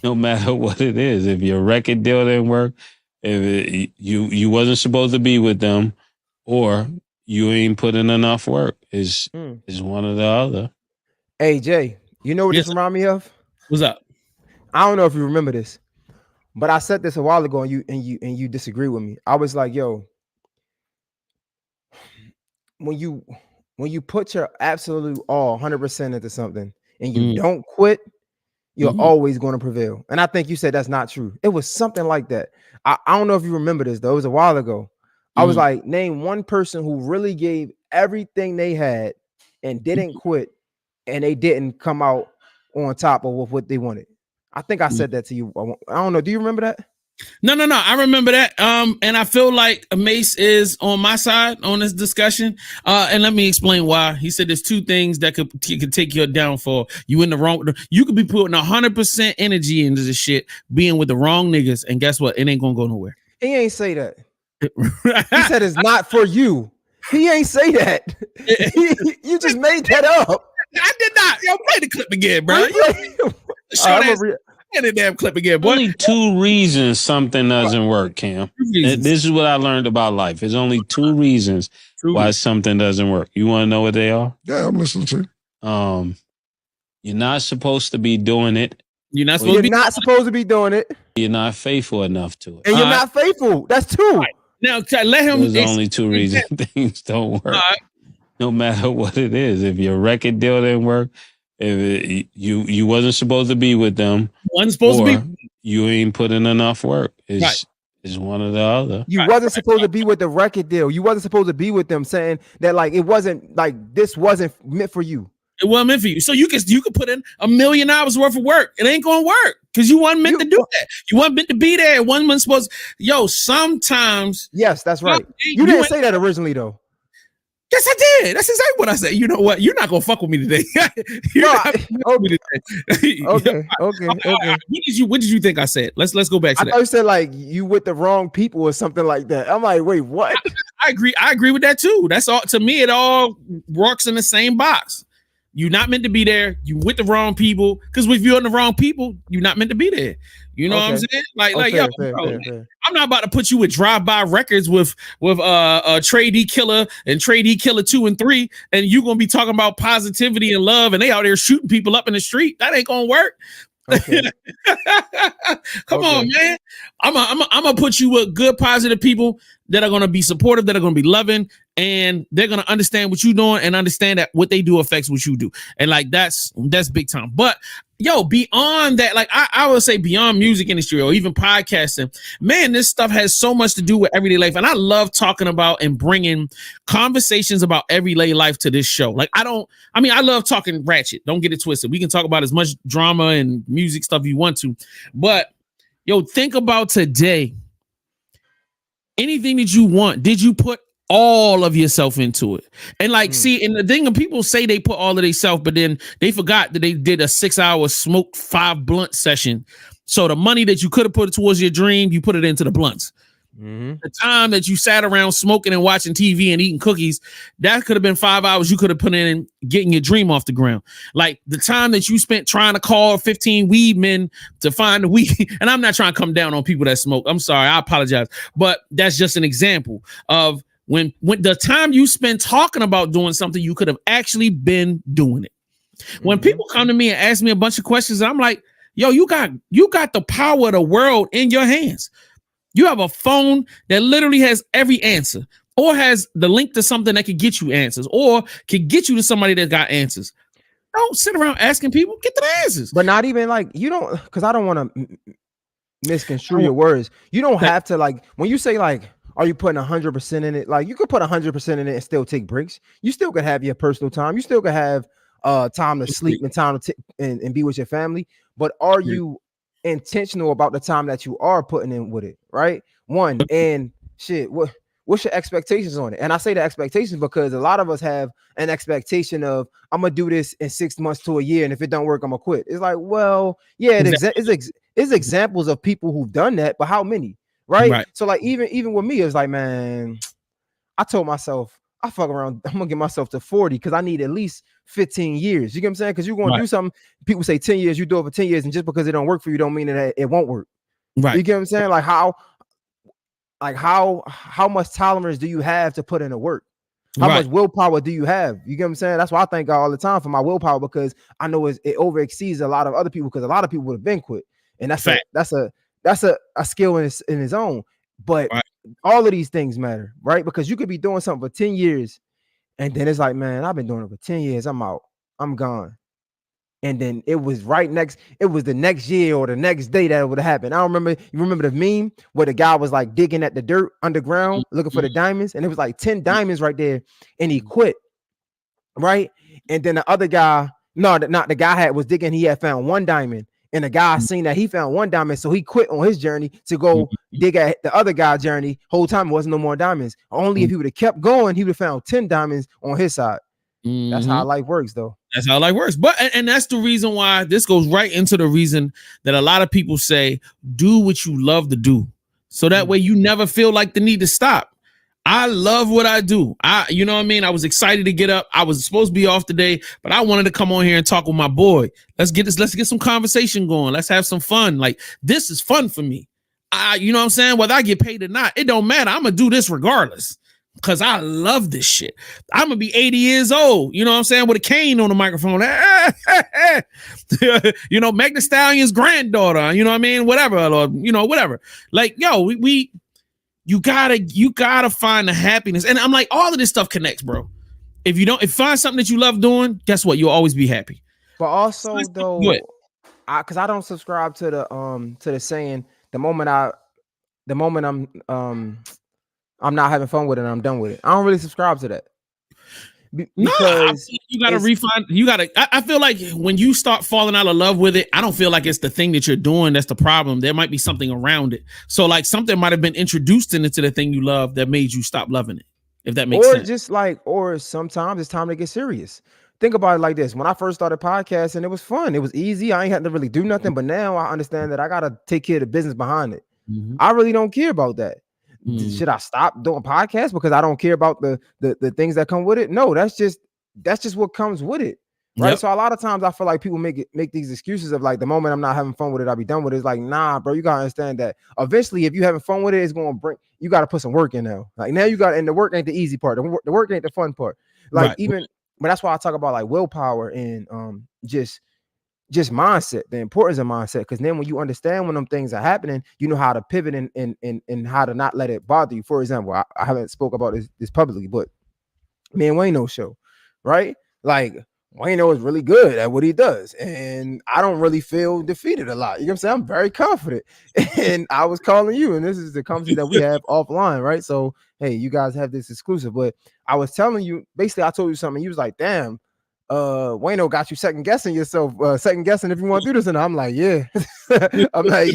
no matter what it is. If your record deal didn't work, if you wasn't supposed to be with them, or you ain't put in enough work, is one or the other. Hey Jay, you know what this remind me of? What's up? I don't know if you remember this, but I said this a while ago, and you disagree with me. I was like, yo, when you put your absolute all 100% into something and you don't quit, you're always going to prevail. And I think you said that's not true. It was something like that. I don't know if you remember this though. It was a while ago. I was like, name one person who really gave everything they had and didn't quit, and they didn't come out on top of what they wanted. I think I said that to you. I don't know. Do you remember that? No. I remember that. And I feel like Mace is on my side on this discussion. And let me explain why. He said there's two things that could take your downfall. You in the wrong. You could be putting 100% energy into this shit, being with the wrong niggas, and guess what? It ain't gonna go nowhere. He ain't say that. He said it's not for you. He ain't say that. You just made that up. I did not. Yo, play the clip again, bro. The damn clip again, boy. Only two reasons something doesn't work, Cam. This is what I learned about life. There's only two reasons why something doesn't work. You want to know what they are? Yeah, I'm listening to you. You're not supposed to be doing it. You're not supposed to be doing it. You're not faithful enough to it. And you're not faithful. That's two. Right. Now, let him. There's only two reasons things don't work. No matter what it is. If your record deal didn't work, if you wasn't supposed to be with them, you ain't put in enough work. It's one or the other. You wasn't supposed to be with the record deal. You wasn't supposed to be with them, saying that like it wasn't like this wasn't meant for you. It wasn't meant for you. So you could put in $1 million worth of work. It ain't gonna work because you wasn't meant to do that. You wasn't meant to be there. One wasn't supposed. Sometimes. Yes, that's right. You didn't say that originally though. Yes, I did. That's exactly what I said. You know what? You're not gonna fuck with me today. Okay. Okay. What did you think I said? Let's go back to I that. thought you said like you with the wrong people or something like that. I'm like, wait, what? I agree with that too. That's all. To me, it all works in the same box. You're not meant to be there. You with the wrong people. Because if you're in the wrong people, you're not meant to be there. You know what I'm saying? Fair. I'm not about to put you with drive-by records with Trey D Killer and Trey D Killer 2 and 3, and you're gonna be talking about positivity and love, and they out there shooting people up in the street. That ain't gonna work. Okay. Come on, man. I'm gonna put you with good, positive people that are gonna be supportive, that are gonna be loving, and they're gonna understand what you're doing and understand that what they do affects what you do. And like that's big time. But yo, beyond that, like I would say beyond music industry or even podcasting, man, this stuff has so much to do with everyday life. And I love talking about and bringing conversations about everyday life to this show. Like I love talking ratchet. Don't get it twisted. We can talk about as much drama and music stuff you want to, but yo, think about today. Anything that you want, did you put all of yourself into it? And like, see, and the thing of people say they put all of themselves, but then they forgot that they did a 6-hour smoke 5 blunt session. So the money that you could have put towards your dream, you put it into the blunts. The time that you sat around smoking and watching TV and eating cookies, that could have been 5 hours you could have put in getting your dream off the ground. Like the time that you spent trying to call 15 weed men to find the weed. And I'm not trying to come down on people that smoke. I'm sorry. I apologize. But that's just an example of when the time you spend talking about doing something, you could have actually been doing it. When people come to me and ask me a bunch of questions, I'm like, yo, you got the power of the world in your hands. You have a phone that literally has every answer or has the link to something that could get you answers or could get you to somebody that got answers. Don't sit around asking people, get the answers. But not even like, you don't, because I don't want to misconstrue your words. You don't have to, like, when you say like, are you putting 100% in it? Like you could put 100% in it and still take breaks. You still could have your personal time. You still could have time to sleep and time to and be with your family. But are you intentional about the time that you are putting in with it, right? One, and shit, what's your expectations on it? And I say the expectations because a lot of us have an expectation of I'm gonna do this in 6 months to a year, and if it don't work, I'm gonna quit. It's like, well, yeah, it's examples of people who've done that, but how many, right? So like even with me, it's like, man, I told myself I fuck around, I'm gonna get myself to 40 because I need at least 15 years. You get what I'm saying? Because you're gonna do something. People say 10 years, you do it for 10 years, and just because it don't work for you, don't mean that it won't work. Right. You get what I'm saying? Like how much tolerance do you have to put in the work? How much willpower do you have? You get what I'm saying? That's why I thank God all the time for my willpower, because I know it over exceeds a lot of other people, because a lot of people would have been quit. And that's a skill in its own. But all of these things matter, right? Because you could be doing something for 10 years and then it's like, man, I've been doing it for 10 years. I'm out. I'm gone. And then it was the next year or the next day that it would have happened. You remember the meme where the guy was like digging at the dirt underground looking for the diamonds, and it was like 10 diamonds right there, and he quit. Right. And then the other guy, the guy was digging, he had found 1 diamond. And the guy seen that he found 1 diamond, so he quit on his journey to go dig at the other guy's journey. Whole time wasn't no more diamonds. Only if he would have kept going, he would have found 10 diamonds on his side. That's how life works, though. That's how life works. But and that's the reason why this goes right into the reason that a lot of people say, do what you love to do. So that way you never feel like the need to stop. I love what I do. You know what I mean? I was excited to get up. I was supposed to be off today, but I wanted to come on here and talk with my boy. Let's get some conversation going. Let's have some fun. Like, this is fun for me. You know what I'm saying? Whether I get paid or not, it don't matter. I'm going to do this regardless because I love this shit. I'm going to be 80 years old, you know what I'm saying, with a cane on the microphone. You know, Meg Thee Stallion's granddaughter, you know what I mean? Whatever, or, you know, whatever. Like, yo, you gotta find the happiness. And I'm like, all of this stuff connects, bro. If you find something that you love doing, guess what? You'll always be happy. But also though, because I don't subscribe to the saying, the moment I'm not having fun with it and I'm done with it. I don't really subscribe to that. Because you gotta refine. I feel like when you start falling out of love with it, I don't feel like it's the thing that you're doing that's the problem. There might be something around it. So like something might have been introduced into the thing you love that made you stop loving it. if that makes sense. Just like, or sometimes it's time to get serious. Think about it like this. When I first started podcasting, it was fun. It was easy. I ain't had to really do nothing. But now I understand that I got to take care of the business behind it. I really don't care about that. Should I stop doing podcasts because I don't care about the things that come with it? No, that's just what comes with it. Right. Yep. So a lot of times I feel like people make these excuses of like, the moment I'm not having fun with it, I'll be done with it. It's like, nah, bro, you gotta understand that eventually, if you having fun with it, it's gonna bring, you gotta put some work in now. Like now you got, and the work ain't the easy part. The work ain't the fun part. Like but that's why I talk about like willpower and just mindset, the importance of mindset. Because then when you understand when them things are happening, you know how to pivot and how to not let it bother you. For example, I haven't spoke about this publicly, but me and Wayno show, right? Like Wayno is really good at what he does, and I don't really feel defeated a lot. You know what I'm saying? I'm very confident, and I was calling you, and this is the conversation that we have offline, right? So, hey, you guys have this exclusive, but I was telling you, basically, I told you something. You was like, "Damn, Wayno got you second guessing yourself, second guessing if you want to do this." And I'm like, "Yeah," I'm like,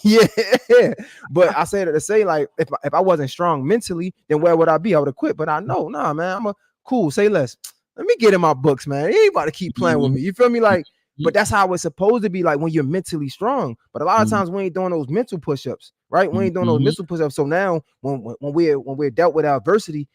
"Yeah," but I said it to say like, if I wasn't strong mentally, then where would I be? I would have quit. But I know, nah, man, I'm a cool. Say less. Let me get in my books, man. He ain't about to keep playing with me. You feel me? Like, but that's how it's supposed to be, like when you're mentally strong. But a lot of times we ain't doing those mental push-ups, right? We ain't doing those mental push-ups. So now when we're dealt with adversity,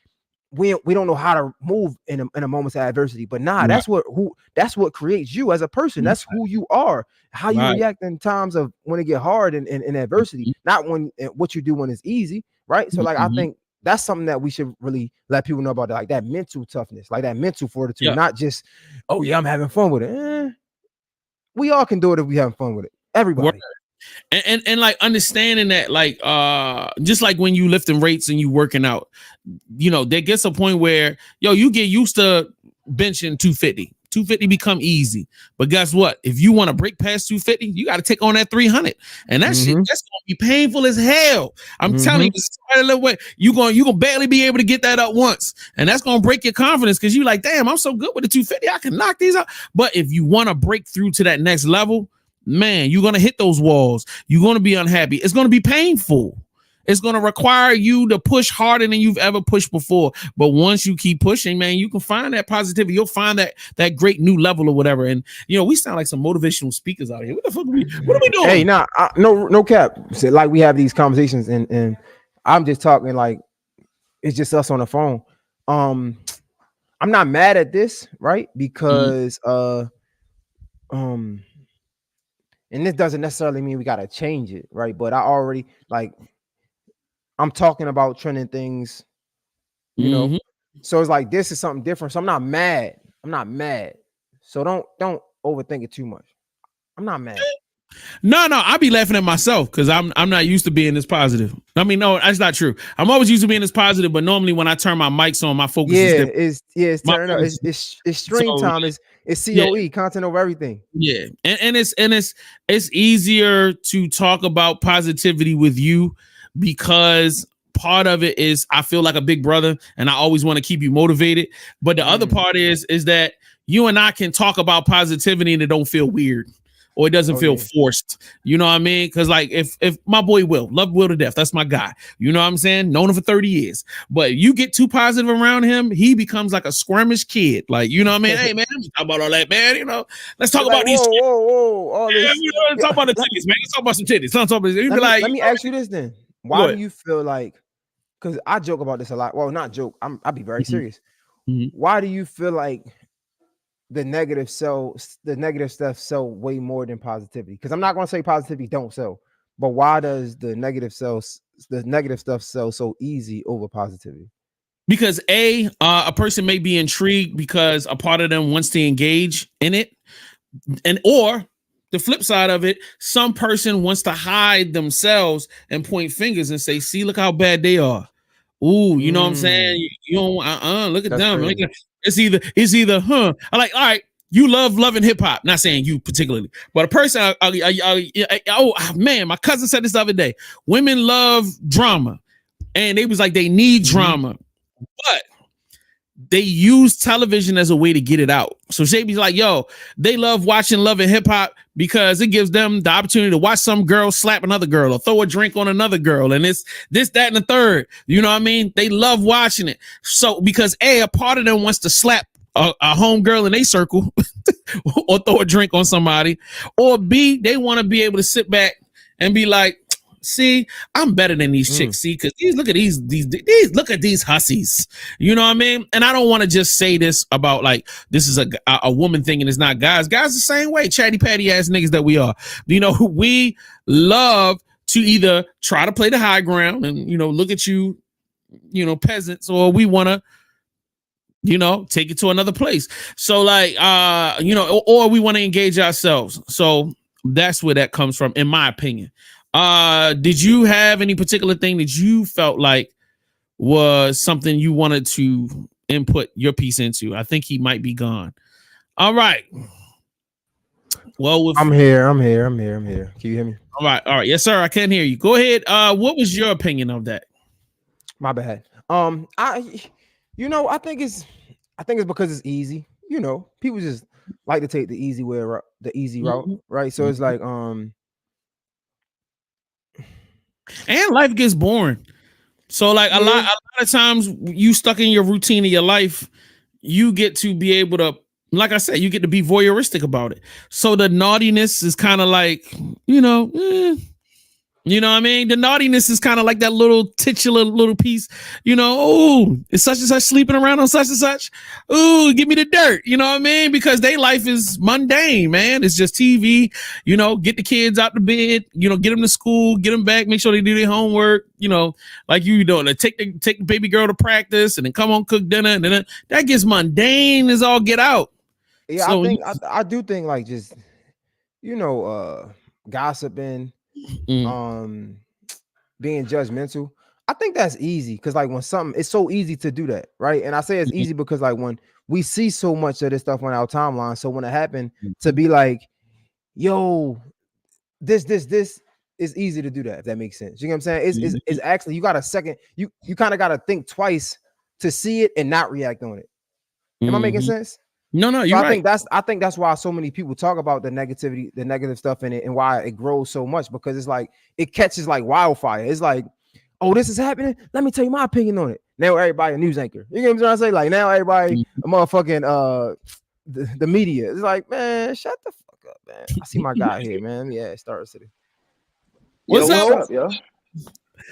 we don't know how to move in a moment's adversity. But that's what creates you as a person. That's who you are. How you react in times of when it get hard and adversity, not when what you do when it's easy, right? So like I think that's something that we should really let people know about, like that mental toughness, like that mental fortitude, not just, oh yeah, I'm having fun with it. We all can do it if we having fun with it. Everybody. And like understanding that, like just like when you lifting weights and you working out, you know, there gets a point where you get used to benching 250. 250 become easy. But guess what? If you want to break past 250, you got to take on that 300. And that shit, that's gonna be painful as hell. I'm telling you, a little way, you're gonna barely be able to get that up once. And that's gonna break your confidence because you're like, damn, I'm so good with the 250, I can knock these out. But if you want to break through to that next level, man, you're gonna hit those walls. You're gonna be unhappy. It's gonna be painful. It's going to require you to push harder than you've ever pushed before. But once you keep pushing, man, you can find that positivity. You'll find that great new level or whatever. And, we sound like some motivational speakers out here. What the fuck what are we doing? Hey, no cap. So, like we have these conversations and I'm just talking like it's just us on the phone. I'm not mad at this, right? Because, and this doesn't necessarily mean we got to change it, right? But I already I'm talking about trending things, you know. So it's like this is something different. So I'm not mad. So don't overthink it too much. I'm not mad. No, I be laughing at myself because I'm not used to being this positive. I mean, no, that's not true. I'm always used to being this positive, but normally when I turn my mics on, my focus is different. It's turning up. It's stream time. It's COE, content over everything. Yeah, and it's easier to talk about positivity with you because part of it is I feel like a big brother and I always want to keep you motivated. But the other part is that you and I can talk about positivity and it don't feel weird or it doesn't feel forced. You know what I mean? Because like if my boy love Will to death, that's my guy. You know what I'm saying? Known him for 30 years. But you get too positive around him, he becomes like a squirmish kid. Like, you know what I mean? Hey man, let's talk about all that, man. Let's talk about these. Whoa. Let's talk about the titties, man. Let's talk about some titties. Let me ask you this then. Why do you feel like, because I joke about this a lot. Well, not joke. I'll be very serious. Why do you feel like the negative stuff sell way more than positivity? Because I'm not going to say positivity don't sell, but why does the negative stuff sell so easy over positivity? Because a person may be intrigued because a part of them wants to engage in it, or the flip side of it, some person wants to hide themselves and point fingers and say, see, look how bad they are. Ooh, you know what I'm saying? You don't look at them. It's either, I like, all right, you loving hip hop. Not saying you particularly, but a person, oh man, my cousin said this the other day. Women love drama. And they was like, they need drama. But they use television as a way to get it out. So Shady's like, yo, they love watching Love and Hip Hop because it gives them the opportunity to watch some girl slap another girl or throw a drink on another girl. And it's this, that, and the third. You know what I mean? They love watching it. So because a part of them wants to slap a home girl in a circle or throw a drink on somebody, or B, they want to be able to sit back and be like, see, I'm better than these chicks. See, because look at these look at these hussies. You know what I mean? And I don't want to just say this about like this is a woman thing and it's not guys. Guys the same way, chatty patty ass niggas that we are. You know, we love to either try to play the high ground and look at you, peasants, or we want to take it to another place. So like or we want to engage ourselves. So that's where that comes from, in my opinion. Did you have any particular thing that you felt like was something you wanted to input your piece into? I think he might be gone. All right. Well, I'm here. Can you hear me? All right. Yes, sir. I can hear you. Go ahead. What was your opinion of that? My bad. I think it's because it's easy. People just like to take the easy way, the easy route, right? So it's like, and life gets boring. So like a lot of times you stuck in your routine of your life, you get to be able to, like I said, you get to be voyeuristic about it. So the naughtiness is kind of like, you know what I mean? The naughtiness is kind of like that little titular little piece, oh, it's such and such sleeping around on such and such. Oh, give me the dirt. You know what I mean? Because their life is mundane, man. It's just TV, get the kids out the bed, get them to school, get them back, make sure they do their homework, like you doing. Take the baby girl to practice and then come home, cook dinner. And then that gets mundane as all get out. Yeah, so, I do think like just, gossiping, being judgmental. I think that's easy because like when something, it's so easy to do that, right? And I say it's easy because like when we see so much of this stuff on our timeline, so when it happened to be like, yo, this is easy to do that, if that makes sense. You know what I'm saying? It's actually, you got a second, you kind of got to think twice to see it and not react on it. Am I making sense? No, you're right. I think that's why so many people talk about the negativity, the negative stuff in it, and why it grows so much, because it's like it catches like wildfire. It's like, oh, this is happening. Let me tell you my opinion on it. Now everybody a news anchor. You know what I'm trying to say? Like now everybody a motherfucking the media. It's like, man, shut the fuck up, man. I see my guy here, man. Yeah, Star City. What's up, yo?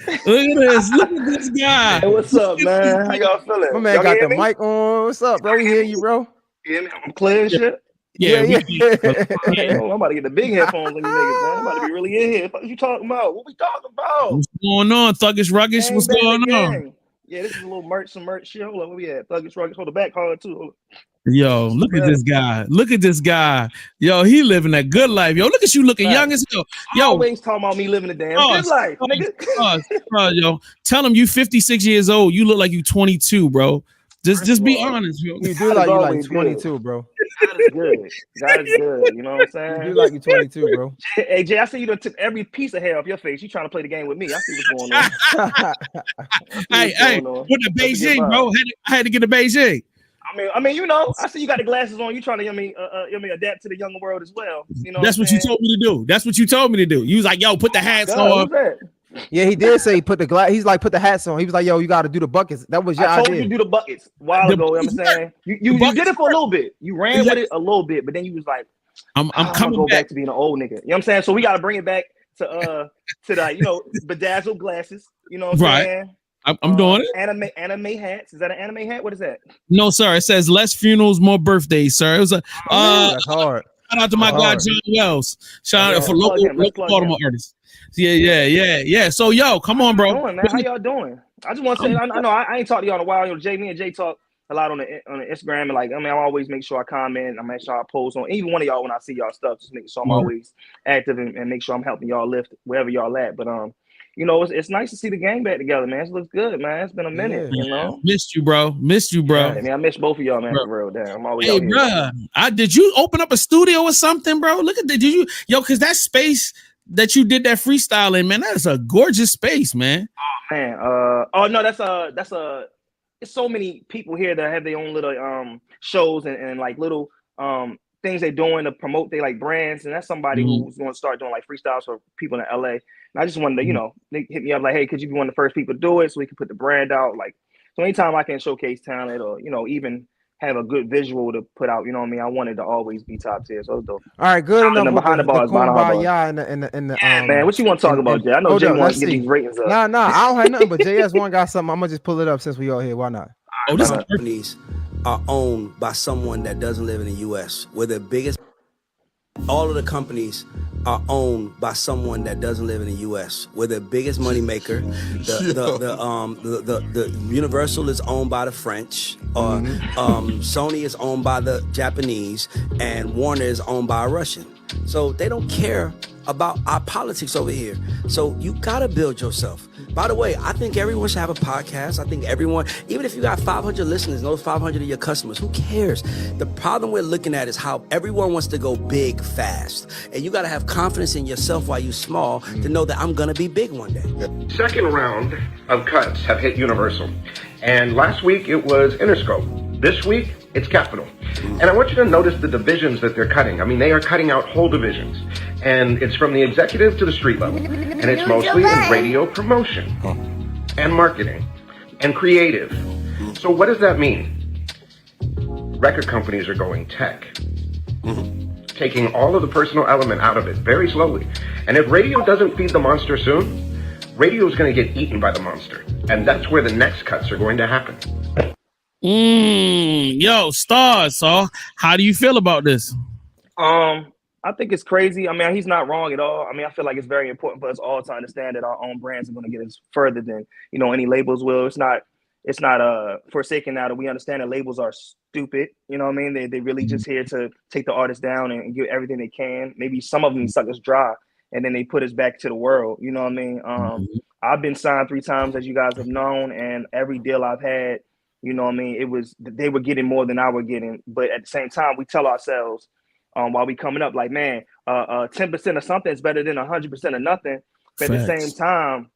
Look at this guy. Hey, what's up, man? How y'all feeling? My man got the mic on. What's up, bro? We hear you, bro. I'm clear and shit. Yeah. I'm about to get the big headphones on you niggas, man. I'm about to be really in here. What you talking about? What we talking about? What's going on, Thuggish Ruggish? What's going on? Yeah, this is a little merch, some merch shit. Hold on, where we at? Thuggish Ruggish. Hold the back card too. Yo, look at this guy. Look at this guy. Yo, he living that good life. Yo, look at you looking young as hell. Yo, always talking about me living the damn good life, nigga. Yo, tell him you 56 years old. You look like you 22, bro. Just be honest, yo. You do like you like 22, bro. God is good. God is good. You know what I'm saying? You do like you 22, bro. Hey, Jay, I see you done took every piece of hair off your face. You trying to play the game with me? I see what's going on. Hey, with the Beijing, bro. I had to get the Beijing. I mean, I see you got the glasses on. You trying to adapt to the younger world as well. You know, that's what you told me to do. That's what you told me to do. You was like, yo, put the hats on. Yeah, he did say put the glass. He's like, put the hats on. He was like, yo, you got to do the buckets. That was your idea. I told you to do the buckets a while ago. You know what I'm saying? You did it for a little bit. You ran with it a little bit, but then you was like, I'm coming back to being an old nigga. You know what I'm saying? So we got to bring it back to the bedazzled glasses. You know what I'm saying? I'm doing it. Anime hats. Is that an anime hat? What is that? No, sir. It says less funerals, more birthdays, sir. It was that's hard. Shout out to my guy John Wells. Shout out for local Baltimore artists. Yeah. So yo, come on, bro. Man? How y'all doing? I just want to say, I know I ain't talked to y'all in a while. Me and Jay talk a lot on the Instagram, and like, I always make sure I comment. I make sure I post on even one of y'all when I see y'all stuff. Just make sure I'm always active and make sure I'm helping y'all lift wherever y'all at. But it's nice to see the gang back together, man. It looks good, man. It's been a minute, Missed you, bro. Yeah, I miss both of y'all, man. For real, damn. I'm always out here. Bro. Did you open up a studio or something, bro? Look at that. Did you, because that space that you did that freestyle in, man, that is a gorgeous space, man. Oh man. No, that's a it's so many people here that have their own little shows and like little things they're doing to promote their like brands, and that's somebody who's going to start doing like freestyles for people in LA. And I just wanted to, you know, they hit me up like, hey, could you be one of the first people to do it so we can put the brand out? Like, so anytime I can showcase talent or, you know, even have a good visual to put out, you know what I mean? I wanted to always be top tier. So it was dope. All right, good enough with behind the bars, behind the bars. and the Yeah, man, what you want to talk about, Jay? I know Jay wants to get these ratings up. Nah, I don't have nothing, but JS1 got something. I'm gonna just pull it up since we all here. Why not? Oh, this companies are owned by someone that doesn't live in the U.S. We're the biggest. All of the companies are owned by someone that doesn't live in the U.S. We're the biggest money maker. The Universal is owned by the French, or Sony is owned by the Japanese, and Warner is owned by a Russian. So they don't care about our politics over here. So you gotta build yourself. By the way, I think everyone should have a podcast. I think everyone, even if you got 500 listeners, and those 500 are your customers, who cares? The problem we're looking at is how everyone wants to go big fast. And you gotta have confidence in yourself while you're small to know that I'm gonna be big one day. Second round of cuts have hit Universal. And last week it was Interscope. This week, it's Capitol. And I want you to notice the divisions that they're cutting. I mean, they are cutting out whole divisions. And it's from the executive to the street level. And it's mostly in radio promotion and marketing and creative. So what does that mean? Record companies are going tech. Taking all of the personal element out of it very slowly. And if radio doesn't feed the monster soon, radio is going to get eaten by the monster. And that's where the next cuts are going to happen. Yo, Stars, so how do you feel about this? I think it's crazy. I mean, he's not wrong at all. I mean, I feel like it's very important for us all to understand that our own brands are going to get us further than, you know, any labels will. It's not forsaken now that we understand that labels are stupid. You know what I mean? They really just here to take the artist down and get everything they can. Maybe some of them suck us dry and then they put us back to the world. You know what I mean? I've been signed 3 times, as you guys have known, and every deal I've had, you know what I mean, they were getting more than I was getting. But at the same time, we tell ourselves while we coming up, like, man, 10% of something is better than 100% of nothing. But at the same time,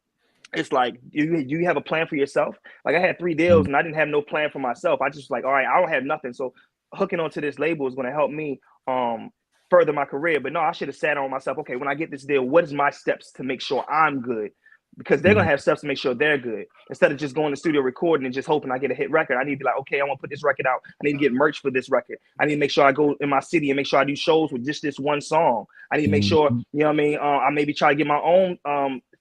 it's like, do you have a plan for yourself? Like, I had 3 deals and I didn't have no plan for myself. I just like, all right, I don't have nothing. So hooking onto this label is going to help me further my career. But no, I should have sat on myself. Okay, when I get this deal, what is my steps to make sure I'm good? Because they're going to have steps to make sure they're good. Instead of just going to the studio recording and just hoping I get a hit record, I need to be like, okay, I want to put this record out. I need to get merch for this record. I need to make sure I go in my city and make sure I do shows with just this one song. I need to make sure, you know what I mean? I maybe try to get my own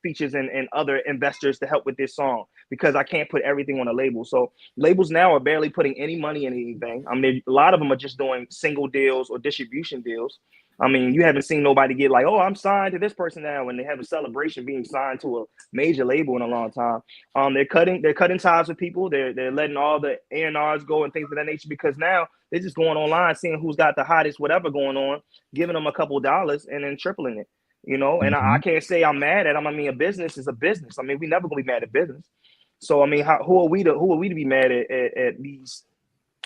features and other investors to help with this song, because I can't put everything on a label. So labels now are barely putting any money in anything. I mean, a lot of them are just doing single deals or distribution deals. I mean, you haven't seen nobody get like, oh, I'm signed to this person now, when they have a celebration being signed to a major label in a long time. They're cutting ties with people. They're letting all the A&Rs go and things of that nature, because now they're just going online, seeing who's got the hottest whatever going on, giving them a couple of dollars and then tripling it, you know. And I can't say I'm mad at them. I mean, a business is a business. I mean, we never gonna be mad at business. So I mean, who are we to be mad at these,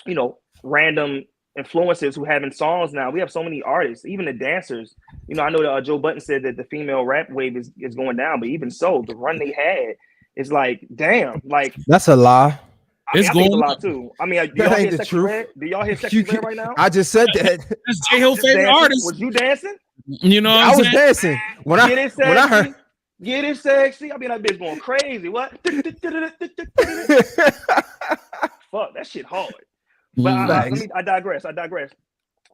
you know, random influencers who having songs now? We have so many artists, even the dancers. You know, I know that Joe Budden said that the female rap wave is going down, but even so, the run they had is like, damn, like that's a lie. I mean, I think it's a lot too. I mean, do y'all hear Sexy Red? Do y'all hear Sexy Red right now? I just said that. That's J-Ho's favorite artist. Was you dancing? You know, I was dancing when I heard. Get it sexy. I mean, that bitch going crazy. What? Fuck, that shit hard. But I digress.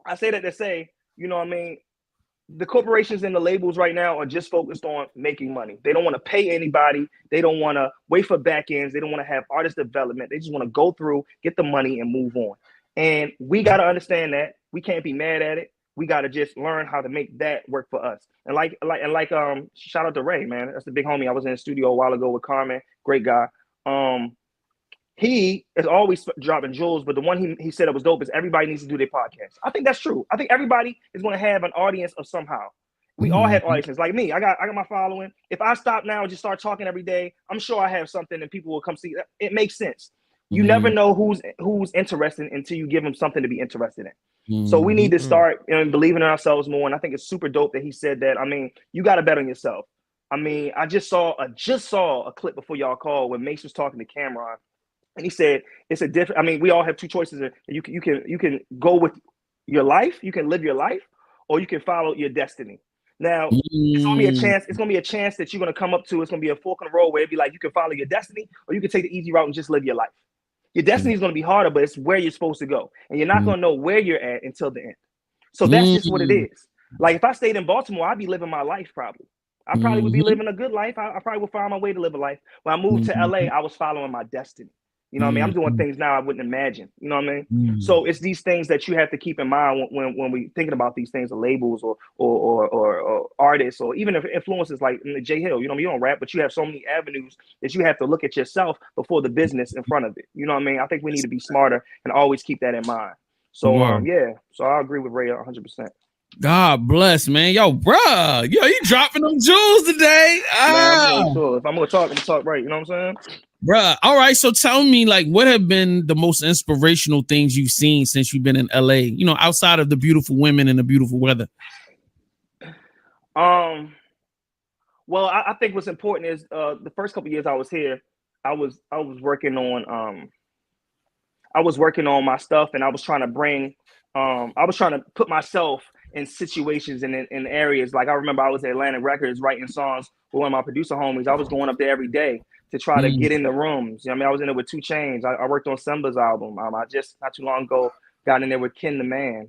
I say that to say, you know what I mean, the corporations and the labels right now are just focused on making money. They don't want to pay anybody. They don't want to wait for back ends. They don't want to have artist development. They just want to go through, get the money, and move on. And we got to understand that. We can't be mad at it. We got to just learn how to make that work for us. And like shout out to Ray, man. That's the big homie. I was in the studio a while ago with Carmen. Great guy. He is always dropping jewels, but the one he said it was dope is everybody needs to do their podcast. I think that's true. I think everybody is going to have an audience of somehow. We all have audiences. Like me, I got my following. If I stop now and just start talking every day, I'm sure I have something and people will come see. It makes sense. You never know who's interested until you give them something to be interested in. So we need to start believing in ourselves more. And I think it's super dope that he said that. I mean, you got to bet on yourself. I mean, I just saw a clip before y'all called when Mace was talking to Cameron. And he said, it's a different, I mean, we all have two choices. You can go with your life, you can live your life, or you can follow your destiny. Now, it's gonna be a chance. It's gonna be a chance that you're gonna come up to. It's gonna be a fork in the road where it'd be like you can follow your destiny, or you can take the easy route and just live your life. Your destiny is gonna be harder, but it's where you're supposed to go, and you're not gonna know where you're at until the end. So that's just what it is. Like if I stayed in Baltimore, I'd be living my life probably. I probably would be living a good life. I probably would find my way to live a life. When I moved to LA, I was following my destiny. You know what I mean? I'm doing things now I wouldn't imagine. You know what I mean? So it's these things that you have to keep in mind when we thinking about these things, the labels or artists or even if influences like Jay Hill. You know, you don't rap, but you have so many avenues that you have to look at yourself before the business in front of it. You know what I mean? I think we need to be smarter and always keep that in mind. So yeah, so I agree with Ray 100%. God bless, man. Yo, bruh. Yo, you dropping them jewels today. Man, sure. If I'm gonna talk, I'm gonna talk right. You know what I'm saying? Bruh. All right. So tell me, like, what have been the most inspirational things you've seen since you've been in LA? You know, outside of the beautiful women and the beautiful weather. Well, I think what's important is the first couple of years I was here, I was working on my stuff, and I was trying to put myself in situations and in areas. Like I remember I was at Atlantic Records writing songs with one of my producer homies. I was going up there every day to try to get in the rooms. You know what I mean? I was in there with 2 Chainz. I worked on Simba's album. I just not too long ago got in there with Ken the Man.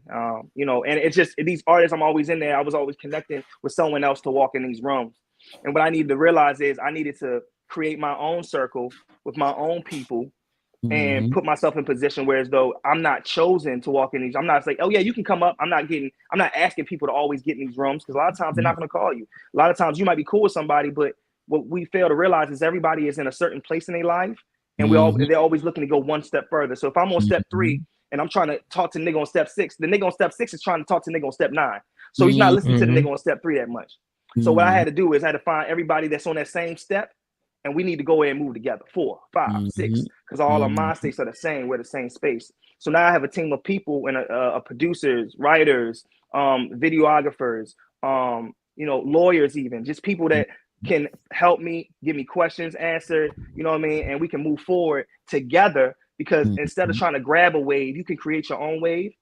You know, and it's just these artists, I'm always in there. I was always connecting with someone else to walk in these rooms. And what I needed to realize is I needed to create my own circle with my own people and put myself in position where as though I'm not chosen to walk in these. I'm not like, oh yeah, you can come up. I'm not asking people to always get in these rooms because a lot of times they're not going to call you. A lot of times you might be cool with somebody, but what we fail to realize is everybody is in a certain place in their life, and they're always looking to go one step further. So if I'm on step 3 and I'm trying to talk to nigga on step 6, the nigga on step 6 is trying to talk to nigga on step 9. So he's not listening to the nigga on step 3 that much. So what I had to do is I had to find everybody that's on that same step, and we need to go ahead and move together. 4, 5, 6, because all our mind states are the same. We're the same space. So now I have a team of people and producers, writers, videographers, you know, lawyers, even just people that can help me, give me questions answered. You know what I mean? And we can move forward together because instead of trying to grab a wave, you can create your own wave,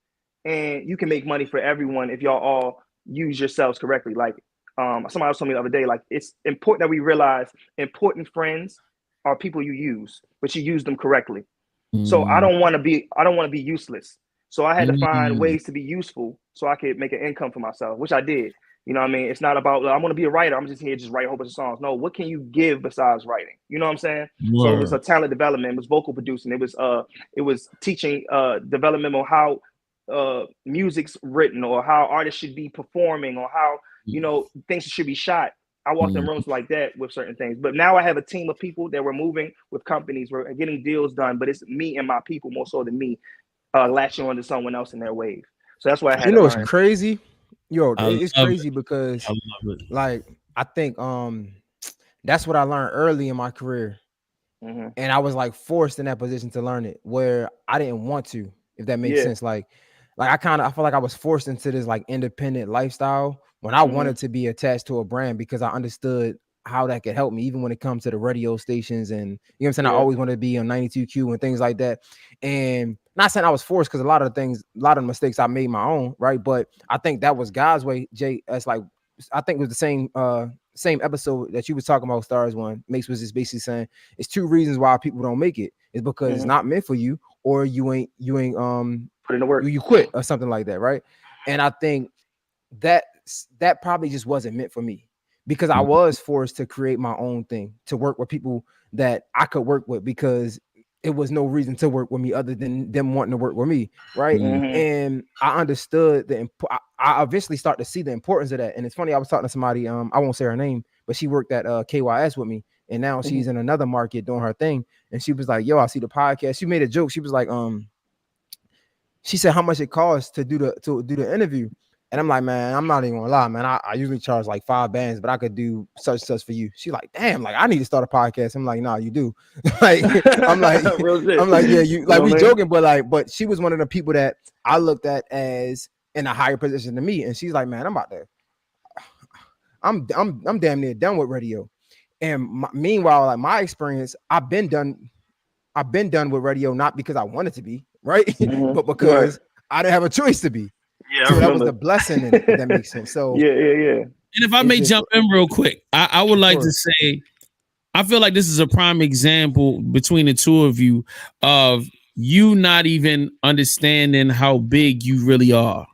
and you can make money for everyone if y'all all use yourselves correctly. Like somebody else told me the other day, like it's important that we realize important friends are people you use, but you use them correctly. So I don't want to be useless. So I had to find ways to be useful so I could make an income for myself, which I did. You know what I mean? It's not about I'm gonna be a writer. I'm just here just write a whole bunch of songs. No, what can you give besides writing? You know what I'm saying? So it was a talent development, it was vocal producing, it was teaching development on how music's written or how artists should be performing or how you know things should be shot. I walked in rooms like that with certain things. But now I have a team of people that we're moving with companies, we're getting deals done, but it's me and my people more so than me latching onto someone else in their wave. So that's why I had you know it's crazy. Yo, it's crazy because like I think that's what I learned early in my career. And I was like forced in that position to learn it where I didn't want to, if that makes sense. Like I feel like I was forced into this like independent lifestyle when I wanted to be attached to a brand because I understood how that could help me, even when it comes to the radio stations. And you know what I'm saying? I always wanted to be on 92Q and things like that. And not saying I was forced because a lot of the mistakes I made my own, right? But I think that was God's way, Jay. That's like, I think it was the same episode that you was talking about, Stars One. Mace was just basically saying it's 2 reasons why people don't make it. It's because it's not meant for you, or you ain't put in the work. You quit or something like that, right? And I think that probably just wasn't meant for me because I was forced to create my own thing, to work with people that I could work with because it was no reason to work with me other than them wanting to work with me, right? And I understood I eventually started to see the importance of that. And it's funny, I was talking to somebody, I won't say her name, but she worked at KYS with me, and now she's in another market doing her thing. And she was like, yo, I see the podcast. She made a joke. She was like, she said how much it costs to do the interview. And I'm like, man, I'm not even gonna lie, man. I usually charge like 5 bands, but I could do such for you. She's like, damn, like I need to start a podcast. I'm like, nah, you do. Like, I'm like, yeah, you like we joking, but she was one of the people that I looked at as in a higher position than me. And she's like, man, I'm damn near done with radio. And meanwhile, like my experience, I've been done I've been done with radio, not because I wanted to be, right? Mm-hmm. But because I didn't have a choice to be. Yeah, so I that was remember. the blessing in it, if that makes sense. So yeah. And if I may jump in real quick, I would like to say, I feel like this is a prime example between the two of you of you not even understanding how big you really are.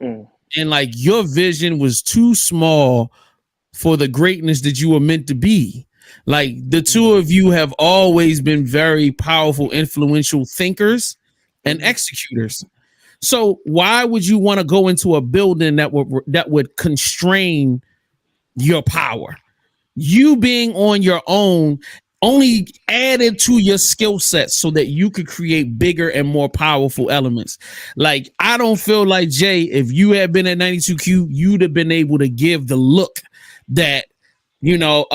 And like your vision was too small for the greatness that you were meant to be. Like the two of you have always been very powerful, influential thinkers and executors. So why would you want to go into a building that would constrain your power? You being on your own only added to your skill set so that you could create bigger and more powerful elements. Like, I don't feel like, Jay, if you had been at 92Q, you'd have been able to give the look that, you know,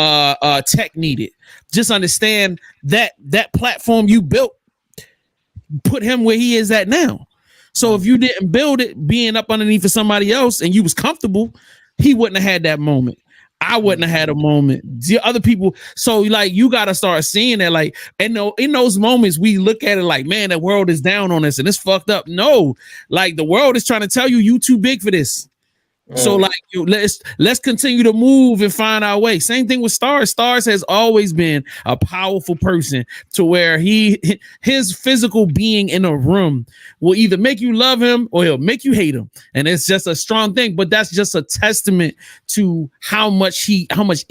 Tech needed. Just understand that that platform you built put him where he is at now. So if you didn't build it, being up underneath of somebody else and you was comfortable, he wouldn't have had that moment. I wouldn't have had a moment. The other people, so like you got to start seeing that, like, and in those moments we look at it like, man, the world is down on us and it's fucked up. No, like the world is trying to tell you too big for this. So like let's continue to move and find our way. Same thing with Stars. Stars has always been a powerful person to where his physical being in a room will either make you love him or he'll make you hate him. And it's just a strong thing, but that's just a testament to how much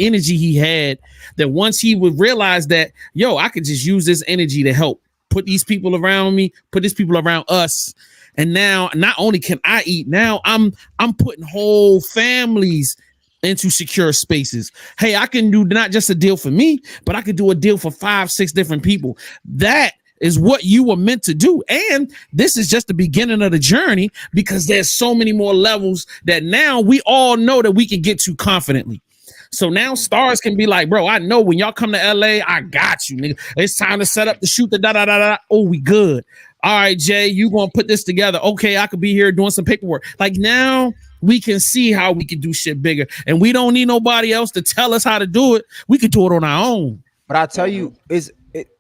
energy he had, that once he would realize that, yo, I could just use this energy to help put these people around me, put these people around us. And now not only can I eat, now I'm putting whole families into secure spaces. Hey, I can do not just a deal for me, but I could do a deal for 5-6 different people. That is what you were meant to do. And this is just the beginning of the journey, because there's so many more levels that now we all know that we can get to confidently. So now Stars can be like, bro, I know when y'all come to LA, I got you, nigga. It's time to set up the shoot the da-da-da-da. Oh, we good. All right, Jay, you gonna put this together. Okay, I could be here doing some paperwork. Like now we can see how we can do shit bigger. And we don't need nobody else to tell us how to do it. We can do it on our own. But I tell you,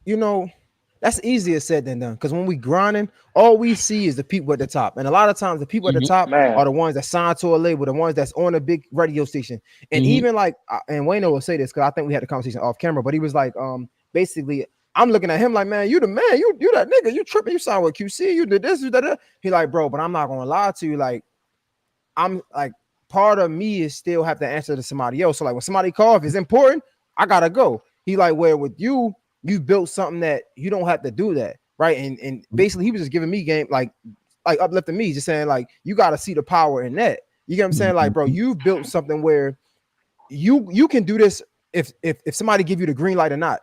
you know, that's easier said than done. Because when we grinding, all we see is the people at the top. And a lot of times the people at the top are the ones that sign to a label, the ones that's on a big radio station. And even like, and Wayno will say this, because I think we had a conversation off camera, but he was like, basically, I'm looking at him like, man, you the man, you that nigga, you tripping, you signed with QC, you did this, you did that. He like, bro, but I'm not gonna lie to you, like, I'm like, part of me is still have to answer to somebody else. So like when somebody call, if it's important, I gotta go. He like, where with you built something that you don't have to do that, right? And basically he was just giving me game, like uplifting me, just saying like, you gotta see the power in that. You get what I'm saying? Like, bro, you've built something where you can do this if somebody give you the green light or not.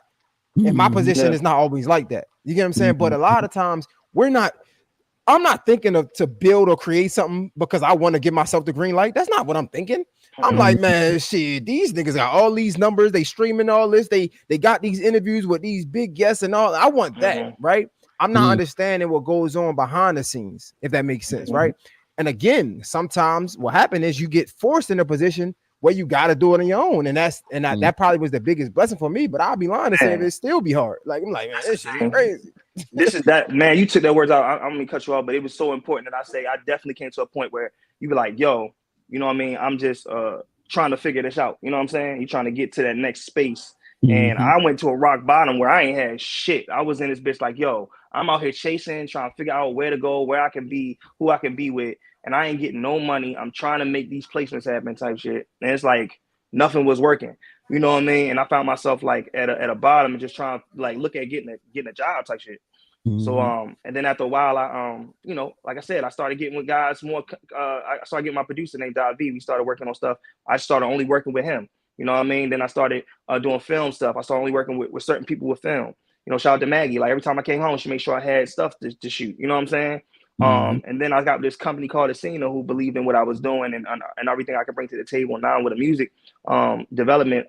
And my position is not always like that. You get what I'm saying? But a lot of times I'm not thinking to build or create something because I want to give myself the green light. That's not what I'm thinking. I'm like, man, shit, these niggas got all these numbers. They streaming all this. They got these interviews with these big guests and all. I want that, right? I'm not understanding what goes on behind the scenes, if that makes sense, right? And again, sometimes what happened is you get forced in a position where you got to do it on your own, and that probably was the biggest blessing for me. But I'll be lying to say it still be hard. Like I'm like, man, this shit is crazy. This is that, man. You took that words out. I'm gonna cut you off, but it was so important that I say I definitely came to a point where you be like, yo, you know what I mean? I'm just trying to figure this out. You know what I'm saying? You're trying to get to that next space. And I went to a rock bottom where I ain't had shit. I was in this bitch like, yo, I'm out here chasing, trying to figure out where to go, where I can be, who I can be with. And I ain't getting no money. I'm trying to make these placements happen type shit. And it's like nothing was working. You know what I mean? And I found myself like at a bottom and just trying to like look at getting a job type shit. So and then after a while, I you know, like I said, I started getting with guys more. I started getting my producer named Davi. We started working on stuff. I started only working with him. You know what I mean? Then I started doing film stuff. I started only working with certain people with film. You know, shout out to Maggie. Like every time I came home, she made sure I had stuff to shoot. You know what I'm saying? And then I got this company called Asina who believed in what I was doing and everything I could bring to the table now with a music development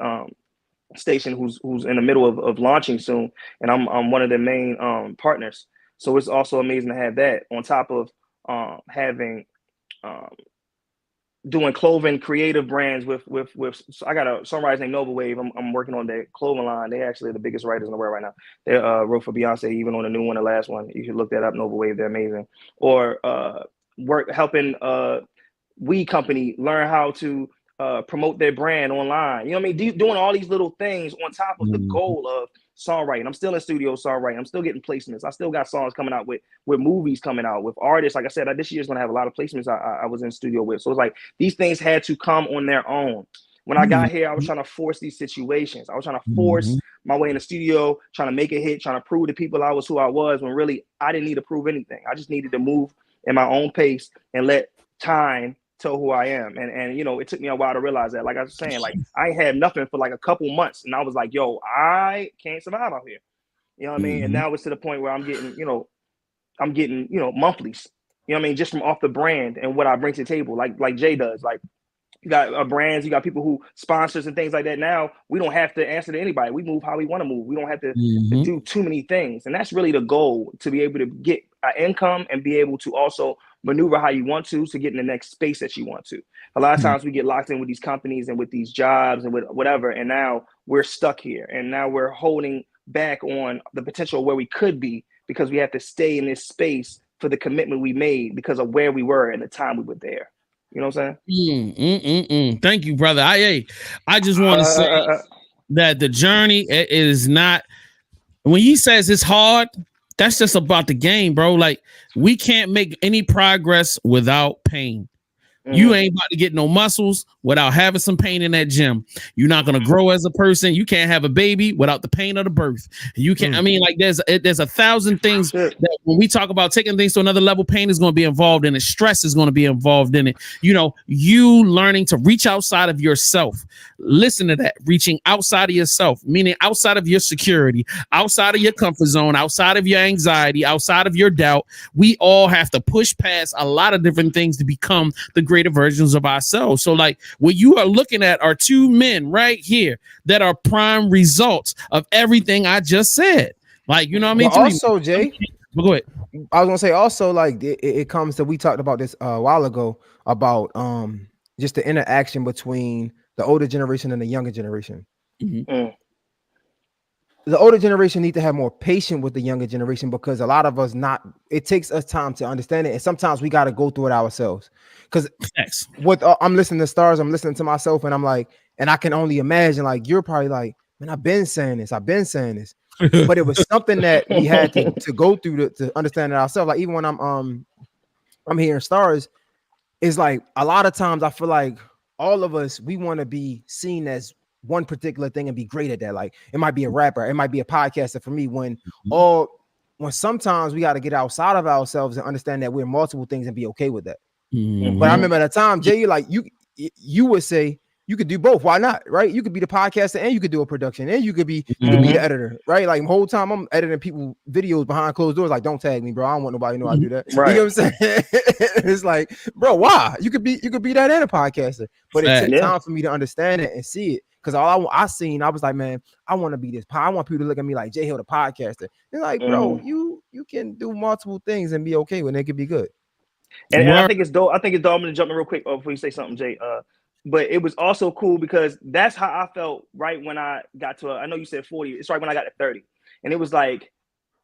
station who's in the middle of launching soon. And I'm one of the main partners. So it's also amazing to have that on top of having doing clothing creative brands with I got a songwriter named Nova Wave. I'm working on their clothing line. They actually are the biggest writers in the world right now. They wrote for Beyonce, even on the new one, the last one. You should look that up, Nova Wave. They're amazing. Or helping weed company learn how to promote their brand online. You know what I mean? Doing all these little things on top of the goal of songwriting. I'm still in studio songwriting. I'm still getting placements. I still got songs coming out with movies coming out with artists. Like I said, this year's gonna have a lot of placements I was in studio with. So it's like these things had to come on their own. When I got here, I was trying to force these situations. I was trying to force my way in the studio, trying to make a hit, trying to prove to people I was who I was, when really I didn't need to prove anything. I just needed to move in my own pace and let time tell who I am. And you know, it took me a while to realize that. Like I was saying, like I had nothing for like a couple months, and I was like, yo, I can't survive out here. You know what I mean? And now it's to the point where I'm getting, you know, monthlies. You know what I mean? Just from off the brand and what I bring to the table, like Jay does. Like, you got brands, you got people who sponsors and things like that. Now we don't have to answer to anybody. We move how we want to move. We don't have to do too many things. And that's really the goal, to be able to get an income and be able to also maneuver how you want to get in the next space that you want to. A lot of times we get locked in with these companies and with these jobs and with whatever. And now we're stuck here. And now we're holding back on the potential where we could be, because we have to stay in this space for the commitment we made because of where we were and the time we were there. You know what I'm saying? Thank you, brother. I just want to say that the journey is not, when he says it's hard, that's just about the game, bro. Like, we can't make any progress without pain. You ain't about to get no muscles without having some pain in that gym. You're not going to grow as a person. You can't have a baby without the pain of the birth. You can't. I mean, like, there's 1,000 things that when we talk about taking things to another level, pain is going to be involved in it. Stress is going to be involved in it. You know, you learning to reach outside of yourself. Listen to that. Reaching outside of yourself, meaning outside of your security, outside of your comfort zone, outside of your anxiety, outside of your doubt. We all have to push past a lot of different things to become the greater versions of ourselves. So like what you are looking at are two men right here that are prime results of everything I just said. Like, you know what I mean? But also, Jay, go ahead. I was gonna say also, like, it comes to, we talked about this a while ago about just the interaction between the older generation and the younger generation. The older generation need to have more patience with the younger generation, because a lot of us it takes us time to understand it. And sometimes we got to go through it ourselves. Because I'm listening to Stars, I'm listening to myself, and I'm like, and I can only imagine, like, you're probably like, man, I've been saying this. But it was something that we had to go through to understand it ourselves. Like, even when I'm hearing Stars, it's like a lot of times I feel like all of us, we want to be seen as one particular thing and be great at that. Like, it might be a rapper, it might be a podcaster for me, when sometimes we got to get outside of ourselves and understand that we're multiple things and be okay with that. But I remember at the time, Jay, like, you would say you could do both. Why not? Right? You could be the podcaster and you could do a production and you could be the editor, right? Like, the whole time I'm editing people videos behind closed doors, like, don't tag me, bro. I don't want nobody to know I do that. Right. You know what I'm saying? It's like, bro, why? You could be that and a podcaster. But it took time for me to understand it and see it. Because all I seen, I was like, man, I want to be this. I want people to look at me like Jay Hill, the podcaster. They're like, bro, you can do multiple things and be okay when it could be good. And I think it's dope. I'm gonna jump in real quick before you say something, Jay. But it was also cool because that's how I felt right when I got to, I know you said 40. It's right when I got to 30. And it was like,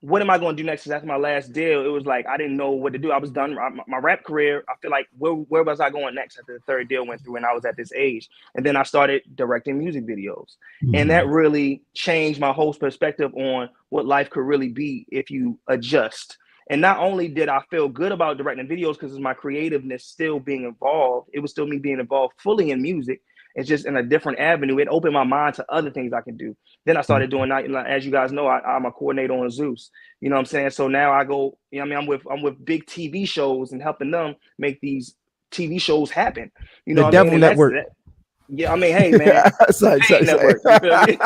what am I going to do next? Because after my last deal, it was like, I didn't know what to do. I was done. My rap career, I feel like, where was I going next after the third deal went through and I was at this age? And then I started directing music videos. And that really changed my whole perspective on what life could really be if you adjust. And not only did I feel good about directing videos because it's my creativeness still being involved, it was still me being involved fully in music. It's just in a different avenue. It opened my mind to other things I can do. Then I started doing that. As you guys know, I'm a coordinator on Zeus. You know what I'm saying? So now I go, you know what I mean? I'm with big TV shows and helping them make these TV shows happen. You know, the Devil Network. Yeah, I mean, hey, man. Sorry. Network. You feel me?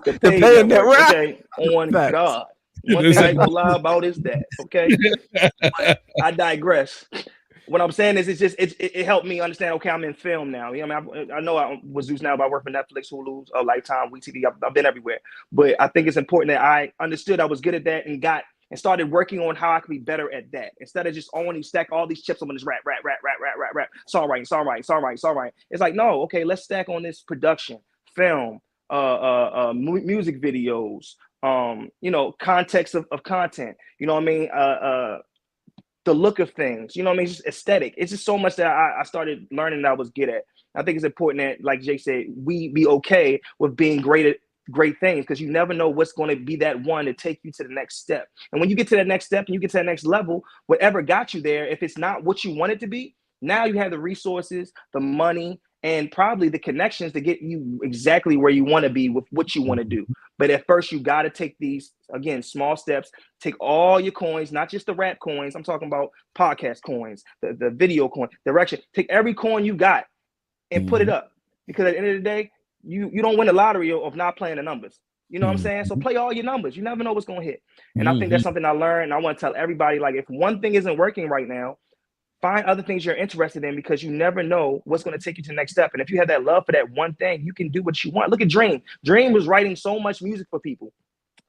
It's the Pay Network. Okay? On Facts. God. One thing I ain't gonna lie about is that, okay? But I digress. What I'm saying is, it helped me understand. Okay, I'm in film now. You know, I know I was Zeus now, but I work for Netflix, Hulu, Lifetime, WeTV. I've been everywhere. But I think it's important that I understood I was good at that and got and started working on how I could be better at that. Instead of just only stack all these chips on this rap, songwriting. It's like, no, okay, let's stack on this production, film, music videos, context of content, you know what I mean? The look of things, you know what I mean? Just aesthetic. It's just so much that I started learning that I was good at. I think it's important that, like Jay said, we be okay with being great at great things, because you never know what's going to be that one to take you to the next step. And when you get to that next step and you get to that next level, whatever got you there, if it's not what you want it to be, now you have the resources, the money, and probably the connections to get you exactly where you want to be with what you want to do. But at first, you got to take these, again, small steps. Take all your coins, not just the rap coins. I'm talking about podcast coins, the video coin, direction. Take every coin you got and put it up. Because at the end of the day, you don't win the lottery of not playing the numbers. You know what I'm saying? So play all your numbers. You never know what's going to hit. And I think that's something I learned. And I want to tell everybody, like, if one thing isn't working right now, find other things you're interested in, because you never know what's going to take you to the next step. And if you have that love for that one thing, you can do what you want. Look at Dream. Dream was writing so much music for people.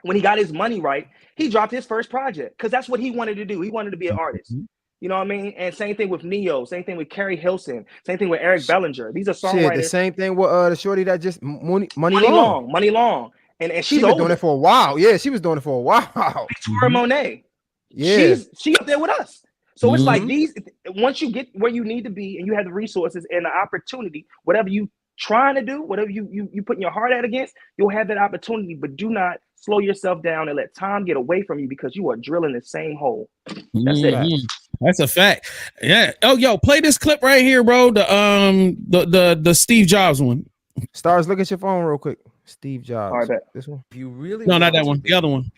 When he got his money right, he dropped his first project because that's what he wanted to do. He wanted to be an artist. You know what I mean? And same thing with Neo, same thing with Carrie Hilson, same thing with Eric Bellinger. These are songwriters. The same thing with the shorty that just Money Long. And she's been doing it for a while. Yeah, she was doing it for a while. Victoria Monet. Yeah. She's up there with us. So it's like these, once you get where you need to be and you have the resources and the opportunity, whatever you trying to do, whatever you putting your heart at against, you'll have that opportunity. But do not slow yourself down and let time get away from you, because you are drilling the same hole. That's it. That's a fact. Yeah. Oh, yo, play this clip right here, bro. The Steve Jobs one. Stars, look at your phone real quick. Steve Jobs. All right, bet. This one. If you really No, not that one. The other one.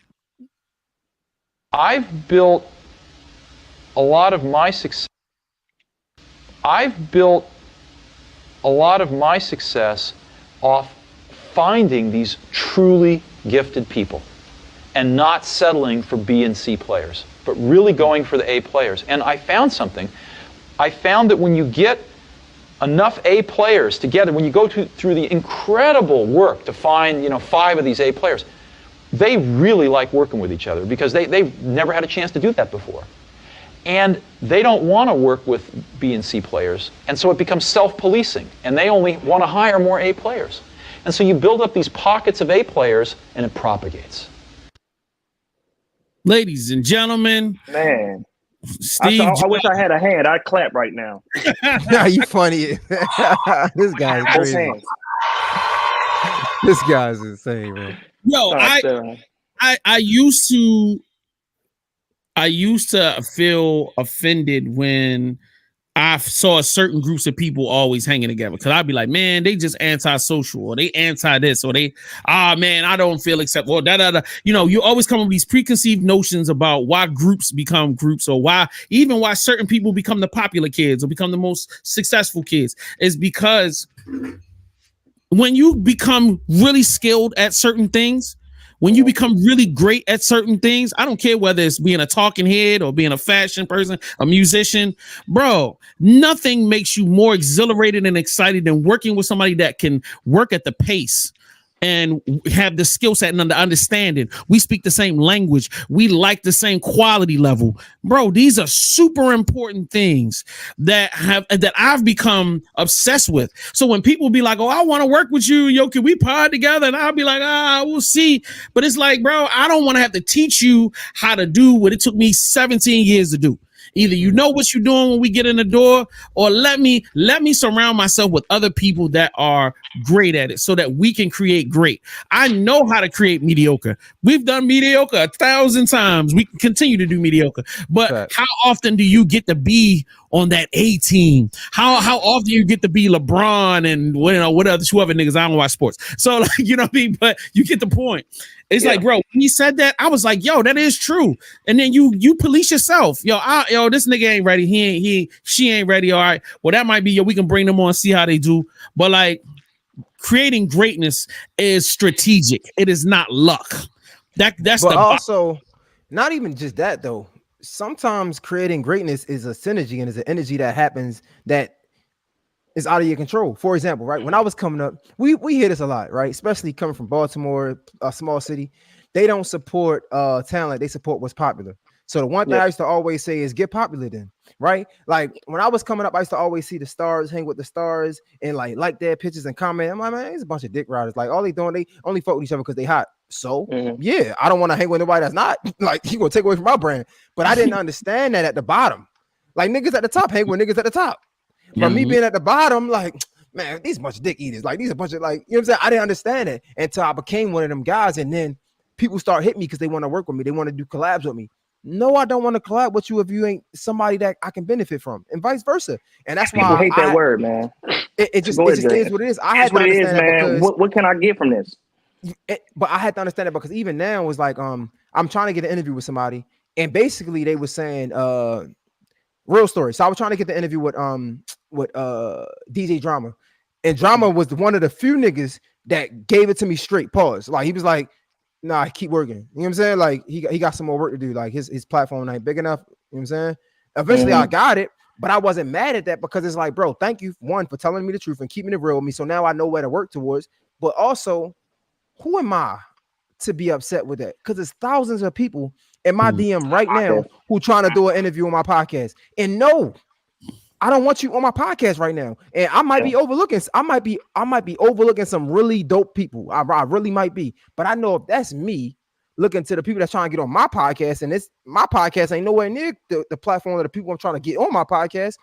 I've built a lot of my success. Off finding these truly gifted people and not settling for B and C players, but really going for the A players. And I found something. I found that when you get enough A players together, when you go through the incredible work to find 5 of these A players, they really like working with each other, because they've never had a chance to do that before. And they don't want to work with B and C players, and so it becomes self-policing, and they only want to hire more A players. And so you build up these pockets of A players, and it propagates. Ladies and gentlemen, man, Steve, I wish I had a hand. I'd clap right now. Nah, you funny. This guy's crazy. This guy's insane, man. Yo, I used to feel offended when I saw certain groups of people always hanging together, because I'd be like, man, they just antisocial, or they anti this, or they, man, I don't feel acceptable, you always come up with these preconceived notions about why groups become groups, or why certain people become the popular kids or become the most successful kids. Is because when you become really skilled at certain things, when you become really great at certain things, I don't care whether it's being a talking head or being a fashion person, a musician, bro, nothing makes you more exhilarated and excited than working with somebody that can work at the pace and have the skill set and the understanding. We speak the same language. We like the same quality level. Bro, these are super important things that I've become obsessed with. So when people be like, oh, I want to work with you, yo, can we pod together? And I'll be like, we'll see. But it's like, bro, I don't want to have to teach you how to do what it took me 17 years to do. Either you know what you're doing when we get in the door, or let me surround myself with other people that are great at it, so that we can create great. I know how to create mediocre. We've done mediocre 1,000 times. We can continue to do mediocre. But how often do you get to be on that A team? How often you get to be LeBron and what other 2 other niggas? I don't watch sports. So like, you know what I mean? But you get the point. It's like, bro, when he said that, I was like, yo, that is true. And then you police yourself. Yo, this nigga ain't ready. She ain't ready. All right. Well, that might be, we can bring them on and see how they do. But like, creating greatness is strategic. It is not luck. That's but also not even just that though. Sometimes creating greatness is a synergy, and is an energy that happens that is out of your control. For example, right, when I was coming up, we hear this a lot, right? Especially coming from Baltimore, a small city. they don't support talent, they support what's popular. So the one thing I used to always say is get popular then, right? Like when I was coming up, I used to always see the stars, hang with the stars, and like their pictures and comment. I'm like, man, it's a bunch of dick riders. Like all they doing, they only fuck with each other because they hot. So yeah, I don't want to hang with nobody that's not. Like you gonna take away from my brand. But I didn't understand that at the bottom. Like niggas at the top hang with niggas at the top. But me being at the bottom, like, man, these bunch of dick eaters. Like these a bunch of like, you know what I'm saying? I didn't understand it until I became one of them guys, and then people start hitting me because they want to work with me. They want to do collabs with me. No, I don't want to collab with you if you ain't somebody that I can benefit from, and vice versa. And that's people why hate that word, man. It just is what it is. I had to understand that man. What can I get from this? But I had to understand it because even now it's like I'm trying to get an interview with somebody, and basically they were saying real story. So I was trying to get the interview with DJ Drama, and Drama was one of the few niggas that gave it to me straight. Pause. Like he was like, nah, keep working. You know what I'm saying? Like he got some more work to do. Like his platform ain't big enough. You know what I'm saying? Eventually I got it, but I wasn't mad at that because it's like, bro, thank you one for telling me the truth and keeping it real with me. So now I know where to work towards. But also, who am I to be upset with that? Because there's thousands of people in my DM right now who trying to do an interview on my podcast. And no, I don't want you on my podcast right now. And I might be overlooking. I might be overlooking some really dope people. I really might be. But I know if that's me looking to the people that's trying to get on my podcast, and my podcast ain't nowhere near the platform of the people I'm trying to get on my podcast.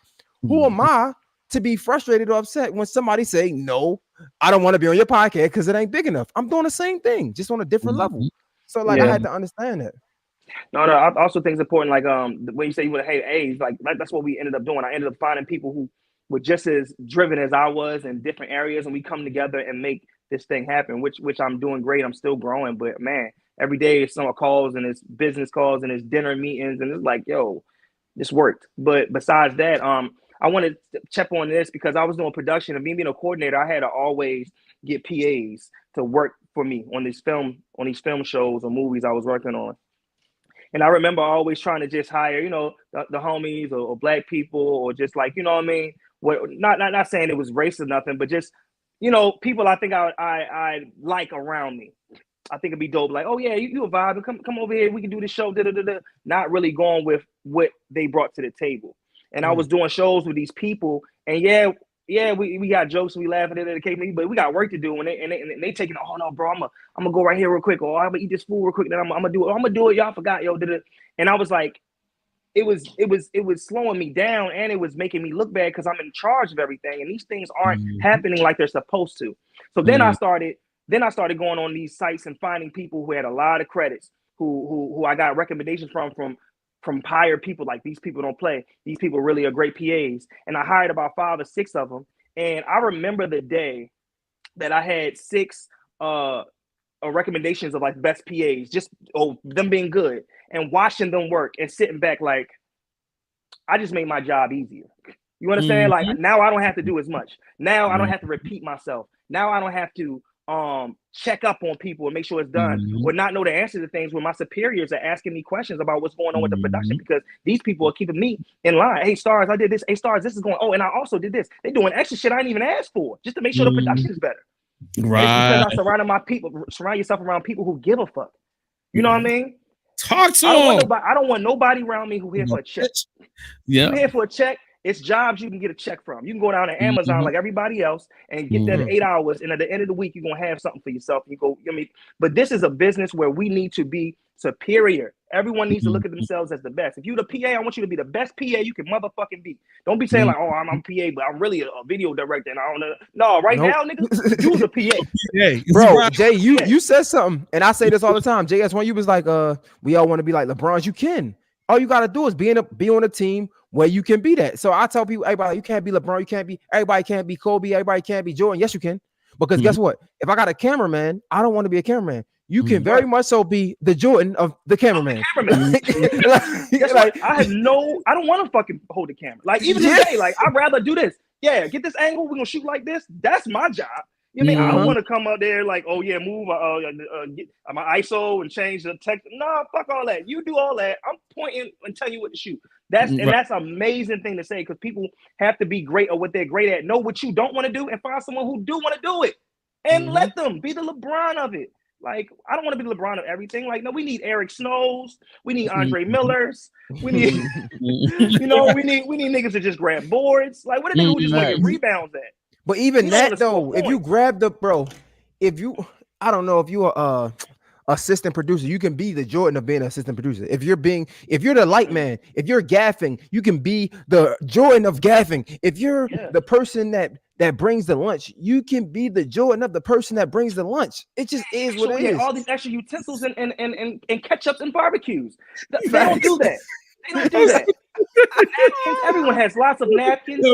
Who am I to be frustrated or upset when somebody say, no, I don't want to be on your podcast because it ain't big enough? I'm doing the same thing, just on a different level. So like I had to understand that. No, I also think it's important. Like when you say you would hate A's, like that's what we ended up doing. I ended up finding people who were just as driven as I was in different areas, and we come together and make this thing happen. Which I'm doing great. I'm still growing, but man, every day it's some calls and it's business calls and it's dinner meetings, and it's like, yo, this worked. But besides that, I wanted to check on this because I was doing production, and me being a coordinator, I had to always get PAs to work for me on these film shows or movies I was working on. And I remember always trying to just hire, you know, the homies or black people or just like, you know what I mean? Not saying it was race or nothing, but just, you know, people I think I like around me. I think it'd be dope. Like, oh yeah, you a vibe. Come over here. We can do the show. Not really going with what they brought to the table. And I was doing shows with these people, and we got jokes, we laugh at it occasionally, but we got work to do. And they taking, oh no, bro, I'm gonna go right here real quick, or I'm gonna eat this food real quick, then I'm gonna do it. Y'all forgot, yo. And I was like, it was slowing me down, and it was making me look bad because I'm in charge of everything, and these things aren't happening like they're supposed to. So then I started going on these sites and finding people who had a lot of credits, who I got recommendations from higher people. Like, these people don't play. These people really are great PAs. And I hired about 5 or 6 of them. And I remember the day that I had 6 recommendations of like best PAs, just them being good, and watching them work and sitting back like, I just made my job easier. You understand? Like, now I don't have to do as much. Now I don't have to repeat myself. Now I don't have to check up on people and make sure it's done, or not know the answer to things when my superiors are asking me questions about what's going on with the production, because these people are keeping me in line. Hey stars, I did this. Hey stars, this is going. Oh, and I also did this. They're doing extra shit I didn't even ask for, just to make sure the production is better. Right. It's because surround yourself around people who give a fuck. You know what I mean? Talk to them. I don't want nobody around me who here for a check. Yeah. You here for a check? It's jobs you can get a check from. You can go down to Amazon like everybody else and get that 8 hours, and at the end of the week, you're gonna have something for yourself. You go, I mean, but this is a business where we need to be superior. Everyone needs to look at themselves as the best. If you're the PA, I want you to be the best PA you can motherfucking be. Don't be saying like, oh, I'm PA, but I'm really a video director and I don't know. No, now, nigga, you the PA. Bro, Jay, you said something, and I say this all the time. JS, when you was like, we all want to be like LeBron. You can. All you gotta do is be on a team where you can be that. So I tell people, everybody, you can't be LeBron, everybody can't be Kobe, everybody can't be Jordan. Yes, you can. Because guess what? If I got a cameraman, I don't want to be a cameraman. You can very much so be the Jordan of the cameraman. I don't want to fucking hold the camera. Like, even today, like, I'd rather do this. Yeah, get this angle, we're gonna shoot like this. That's my job. You know, I don't want to come up there like, oh yeah, move get my ISO and change the text. No, fuck all that. You do all that. I'm pointing and telling you what to shoot. That's an amazing thing to say, because people have to be great at what they're great at. Know what you don't want to do and find someone who do want to do it, and let them be the LeBron of it. Like, I don't want to be LeBron of everything. Like, no, we need Eric Snows. We need Andre Millers. We need, you know, we need niggas to just grab boards. Like, what a nigga who just want to get rebounds at? But even that though, if you grab the I don't know if you are assistant producer, you can be the Jordan of being an assistant producer. If you're the light man, if you're gaffing, you can be the Jordan of gaffing. If you're the person that brings the lunch, you can be the Jordan of the person that brings the lunch. It just is what it is. All these extra utensils and ketchups and barbecues. They don't do that. They don't do that. Napkins, everyone has lots of napkins.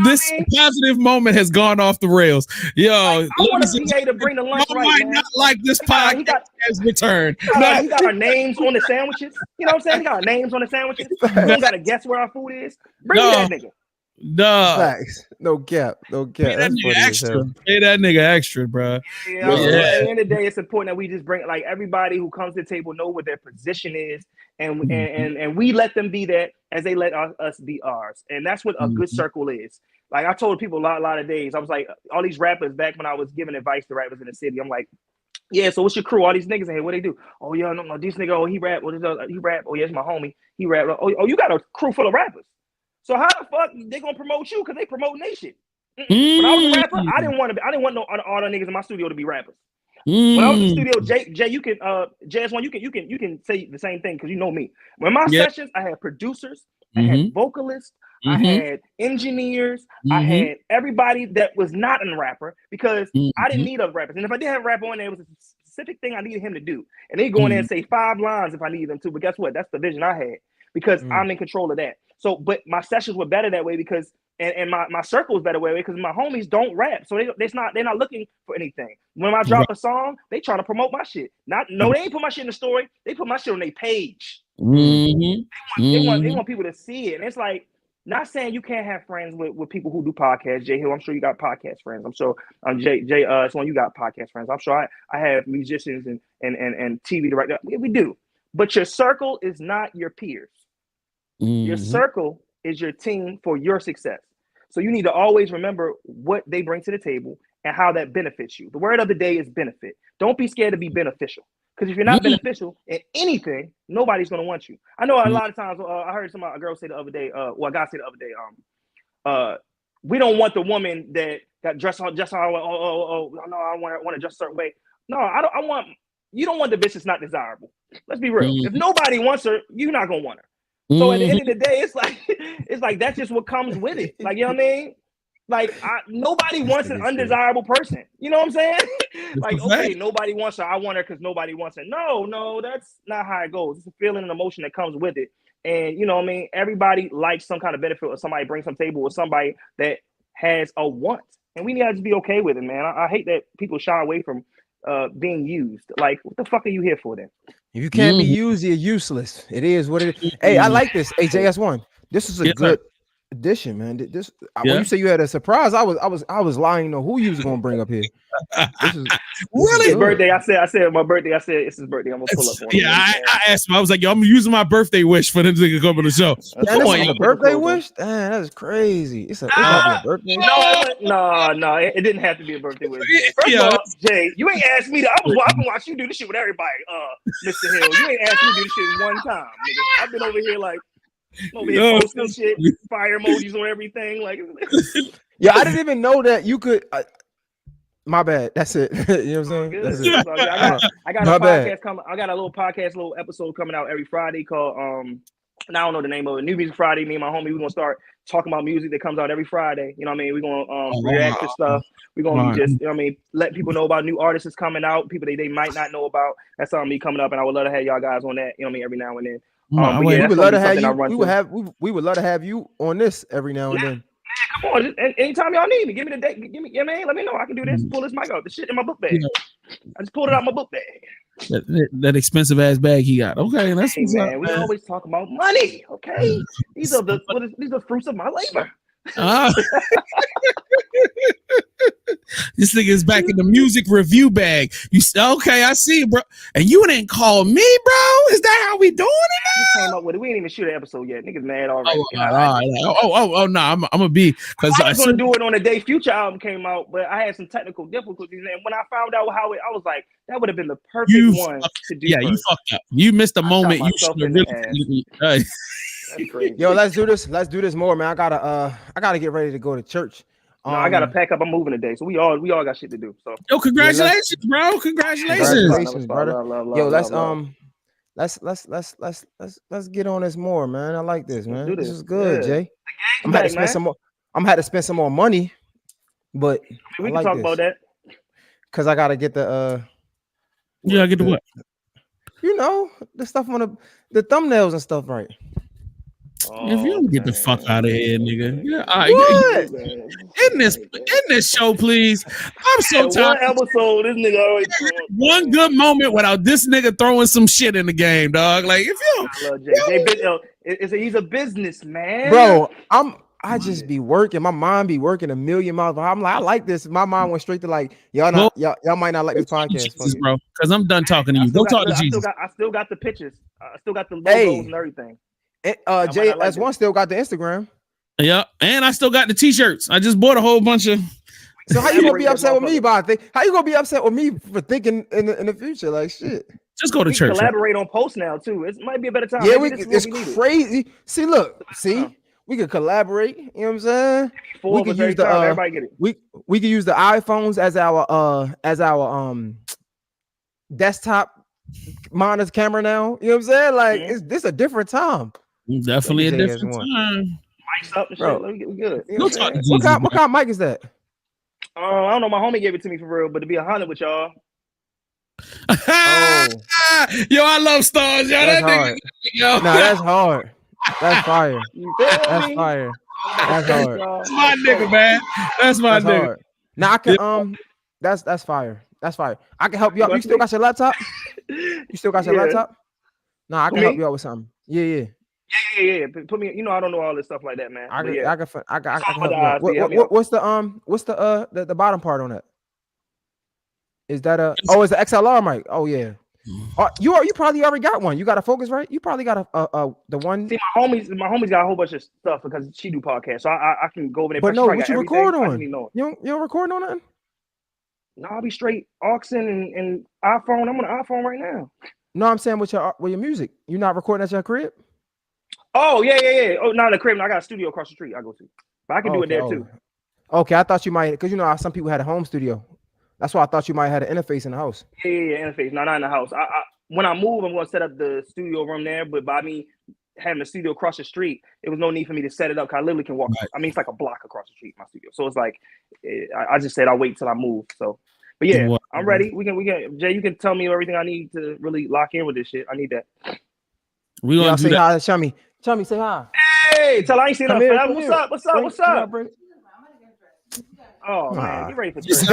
This positive moment has gone off the rails. Yo, I want a PA to bring the lunch right, might man. not like this podcast has returned. He got our names on the sandwiches. You know what I'm saying? He got our names on the sandwiches. We don't got to guess where our food is. Bring that nigga. Facts. No cap. Pay that nigga extra. Pay that nigga extra, bro. Yeah. At the end of the day, it's important that we just bring, like, everybody who comes to the table know what their position is, and we let them be that as they let us be ours. And that's what a good circle is. Like, I told people a lot of days, I was like, all these rappers, back when I was giving advice to rappers in the city, I'm like, yeah, so what's your crew? All these niggas in here, what they do? Oh, yeah, no, this nigga, oh, he rap. He rap. Oh, yeah, it's my homie. He rap. Oh, you got a crew full of rappers. So how the fuck they gonna promote you? Because they promoting they shit. When I was a rapper, I didn't want all the niggas in my studio to be rappers. When I was in the studio, Jay, you can JS1, you can say the same thing because you know me. When my sessions, I had producers, I had vocalists, I had engineers, I had everybody that was not a rapper because I didn't need other rappers. And if I did have a rapper on there, it was a specific thing I needed him to do. And they go in there and say 5 lines if I needed them to. But guess what? That's the vision I had because I'm in control of that. So, but my sessions were better that way because, and my circle was better that way because my homies don't rap. So they're not looking for anything. When I drop a song, they trying to promote my shit. They ain't put my shit in the story. They put my shit on their page. They want people to see it. And it's like, not saying you can't have friends with people who do podcasts. Jay Hill, I'm sure you got podcast friends. I'm sure Jay, it's when you got podcast friends. I'm sure I have musicians and TV directors. We do. But your circle is not your peers. Your circle is your team for your success. So you need to always remember what they bring to the table and how that benefits you. The word of the day is benefit. Don't be scared to be beneficial. Because if you're not beneficial in anything, nobody's going to want you. I know a lot of times, I heard a girl say the other day, a guy say the other day, we don't want the woman that got dressed just how, no, I want to dress a certain way. No, you don't want the bitch that's not desirable. Let's be real. If nobody wants her, you're not going to want her. So at the end of the day, it's like that's just what comes with it. Like, you know what I mean? Like, nobody wants an undesirable person. You know what I'm saying? Like, okay, nobody wants her. I want her because nobody wants her. No, that's not how it goes. It's a feeling and emotion that comes with it. And you know what I mean? Everybody likes some kind of benefit or somebody brings some table with somebody that has a want. And we need to just be okay with it, man. I hate that people shy away from being used. Like, what the fuck are you here for then? If you can't be used, you're useless. It is what it is. Hey, I like this. Hey, JS1, this is a good addition, man. This when you say you had a surprise, I was lying. You know who you was gonna bring up here. This is really his birthday. I said my birthday. I said it's his birthday. I'm gonna pull up on him. I asked him. I was like, yo, I'm using my birthday wish for them to come on the show. Come on, a birthday wish? Damn, that's crazy. It's a birthday. No, it didn't have to be a birthday wish. First of all, Jay, you ain't asked me to. I can watch you do this shit with everybody. Mr. Hill, you ain't asked me to do this shit one time, nigga. I've been over here like. Over here posting shit, fire emojis on everything. Like, yeah, I didn't even know that you could. My bad. That's it. You know what I'm saying? That's it. So I got a podcast coming. I got a little podcast, little episode coming out every Friday called I don't know the name of it. New Music Friday. Me and my homie, we're gonna start talking about music that comes out every Friday. You know what I mean? We're gonna react to stuff. We're gonna just, you know what I mean, let people know about new artists that's coming out, people they might not know about. That's something coming up, and I would love to have y'all guys on that. You know what I mean? Every now and then. We would love to have you. We would love to have you on this every now and then. Man, come on! Anytime y'all need me, give me the date. Give me, man. Let me know. I can do this. Pull this mic out. The shit in my book bag. I just pulled it out my book bag. That expensive ass bag he got. Okay, that's what's up, man. We always talk about money. Okay, these are the fruits of my labor. This nigga is back in the music review bag. You okay? I see, bro. And you didn't call me, bro. Is that how we doing it We now? came up with it. We ain't even shoot an episode yet. Niggas mad already. Oh, all right. No, I'm gonna be because I was gonna do it on the day Future album came out, but I had some technical difficulties. And when I found out how it, I was like, that would have been the perfect one to do. Yeah, first. you fucked up. You missed a moment. You myself should have in really. That's crazy. Yo, let's do this. Let's do this more, man. I gotta get ready to go to church. No, I gotta pack up. I'm moving today, so we all got shit to do. So Yo, congratulations, bro. Congratulations, brother. Yo, let's get on this more, man. I like this, man. This is good, Jay. I'm had to spend some more. I'm had to spend some more money, but we can talk about that. Cause I gotta get the Yeah, get the what? You know, the stuff on the thumbnails and stuff, right? If you don't get the fuck out of here, nigga. Yeah, all right. What? In this show, please. I'm so tired. One episode, this nigga always one good moment without this nigga throwing some shit in the game, dog. Like if you I love Jay. He's a businessman, bro. I just be working. My mind be working a million miles. I'm like, I like this. My mind went straight to like, y'all might not like this podcast, Jesus, bro. Because I'm done talking to you. Go talk to Jesus. I still got the pictures. I still got the logos and everything. JS1 still got the Instagram. Yeah, and I still got the t-shirts. I just bought a whole bunch of. So how you gonna be upset with me about how you gonna be upset with me for thinking in the future like shit? Just go to church. Collaborate on posts now too. It might be a better time. Yeah, it's crazy. See, look, we could collaborate. You know what I'm saying? We could use everybody get it. We could use the iPhones as our desktop monitor camera now. You know what I'm saying? Like this a different time. Definitely a different time. Mic's up and shit. We good. You know what kind of mic is that? I don't know. My homie gave it to me for real, but to be 100 with y'all. Yo, I love stars, yo. That's that hard. Nigga, yo. No, that's hard. That's fire. That's fire. That's hard. That's my nigga, man. That's my nigga. Hard. Now I can that's fire. That's fire. I can help you out. You still got your laptop? You still got your laptop? No, I can help you out with something. Yeah. Put me. You know, I don't know all this stuff like that, man. I can help you out. What's the bottom part on that? Is that it's the XLR mic? Oh yeah. You probably already got one. You got a Focus, right? You probably got the one. See, my homies got a whole bunch of stuff because she do podcasts, so I can go over there. But no, what you record on? You don't record on nothing? No, I'll be straight auxing and iPhone. I'm on an iPhone right now. No, I'm saying with your music. You're not recording at your crib? Oh yeah. Oh, not the crib. No, I got a studio across the street. I go to, but I can do it there too. Okay, I thought you might, because you know how some people had a home studio. That's why I thought you might have had an interface in the house. Yeah, interface. No, not in the house. When I move, I'm going to set up the studio room there. But by me having a studio across the street, it was no need for me to set it up. Cause I literally can walk. Right. I mean, it's like a block across the street, my studio. So it's like, I just said I'll wait till I move. So, but yeah, I'm ready. We can. Jay, you can tell me everything I need to really lock in with this shit. I need that. We gonna say hi to Chummy. Chummy, say hi. Hey, tell her I ain't seen her forever. What's up? What's up? Oh man, get ready for church.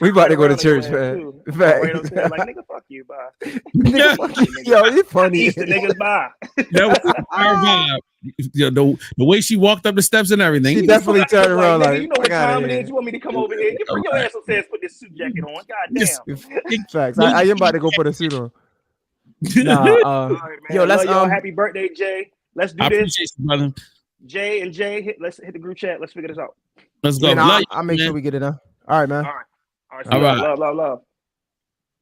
We about to go to church, man. Like nigga, fuck you, bye. Nigga, fuck you. Yo, you funny. Easter niggas, bye. That was our vibe. The way she walked up the steps and everything. She definitely turned around like, you know what time it is. You want me to come over here? Bring your ass upstairs, put this suit jacket on. God damn. Facts. I am about to go put a suit on. Nah, right, yo, let's happy birthday, Jay. Let's do this, you, brother. Jay and Jay. Let's hit the group chat. Let's figure this out. Let's go. I'll make sure we get it done. All right, man. All right. Love.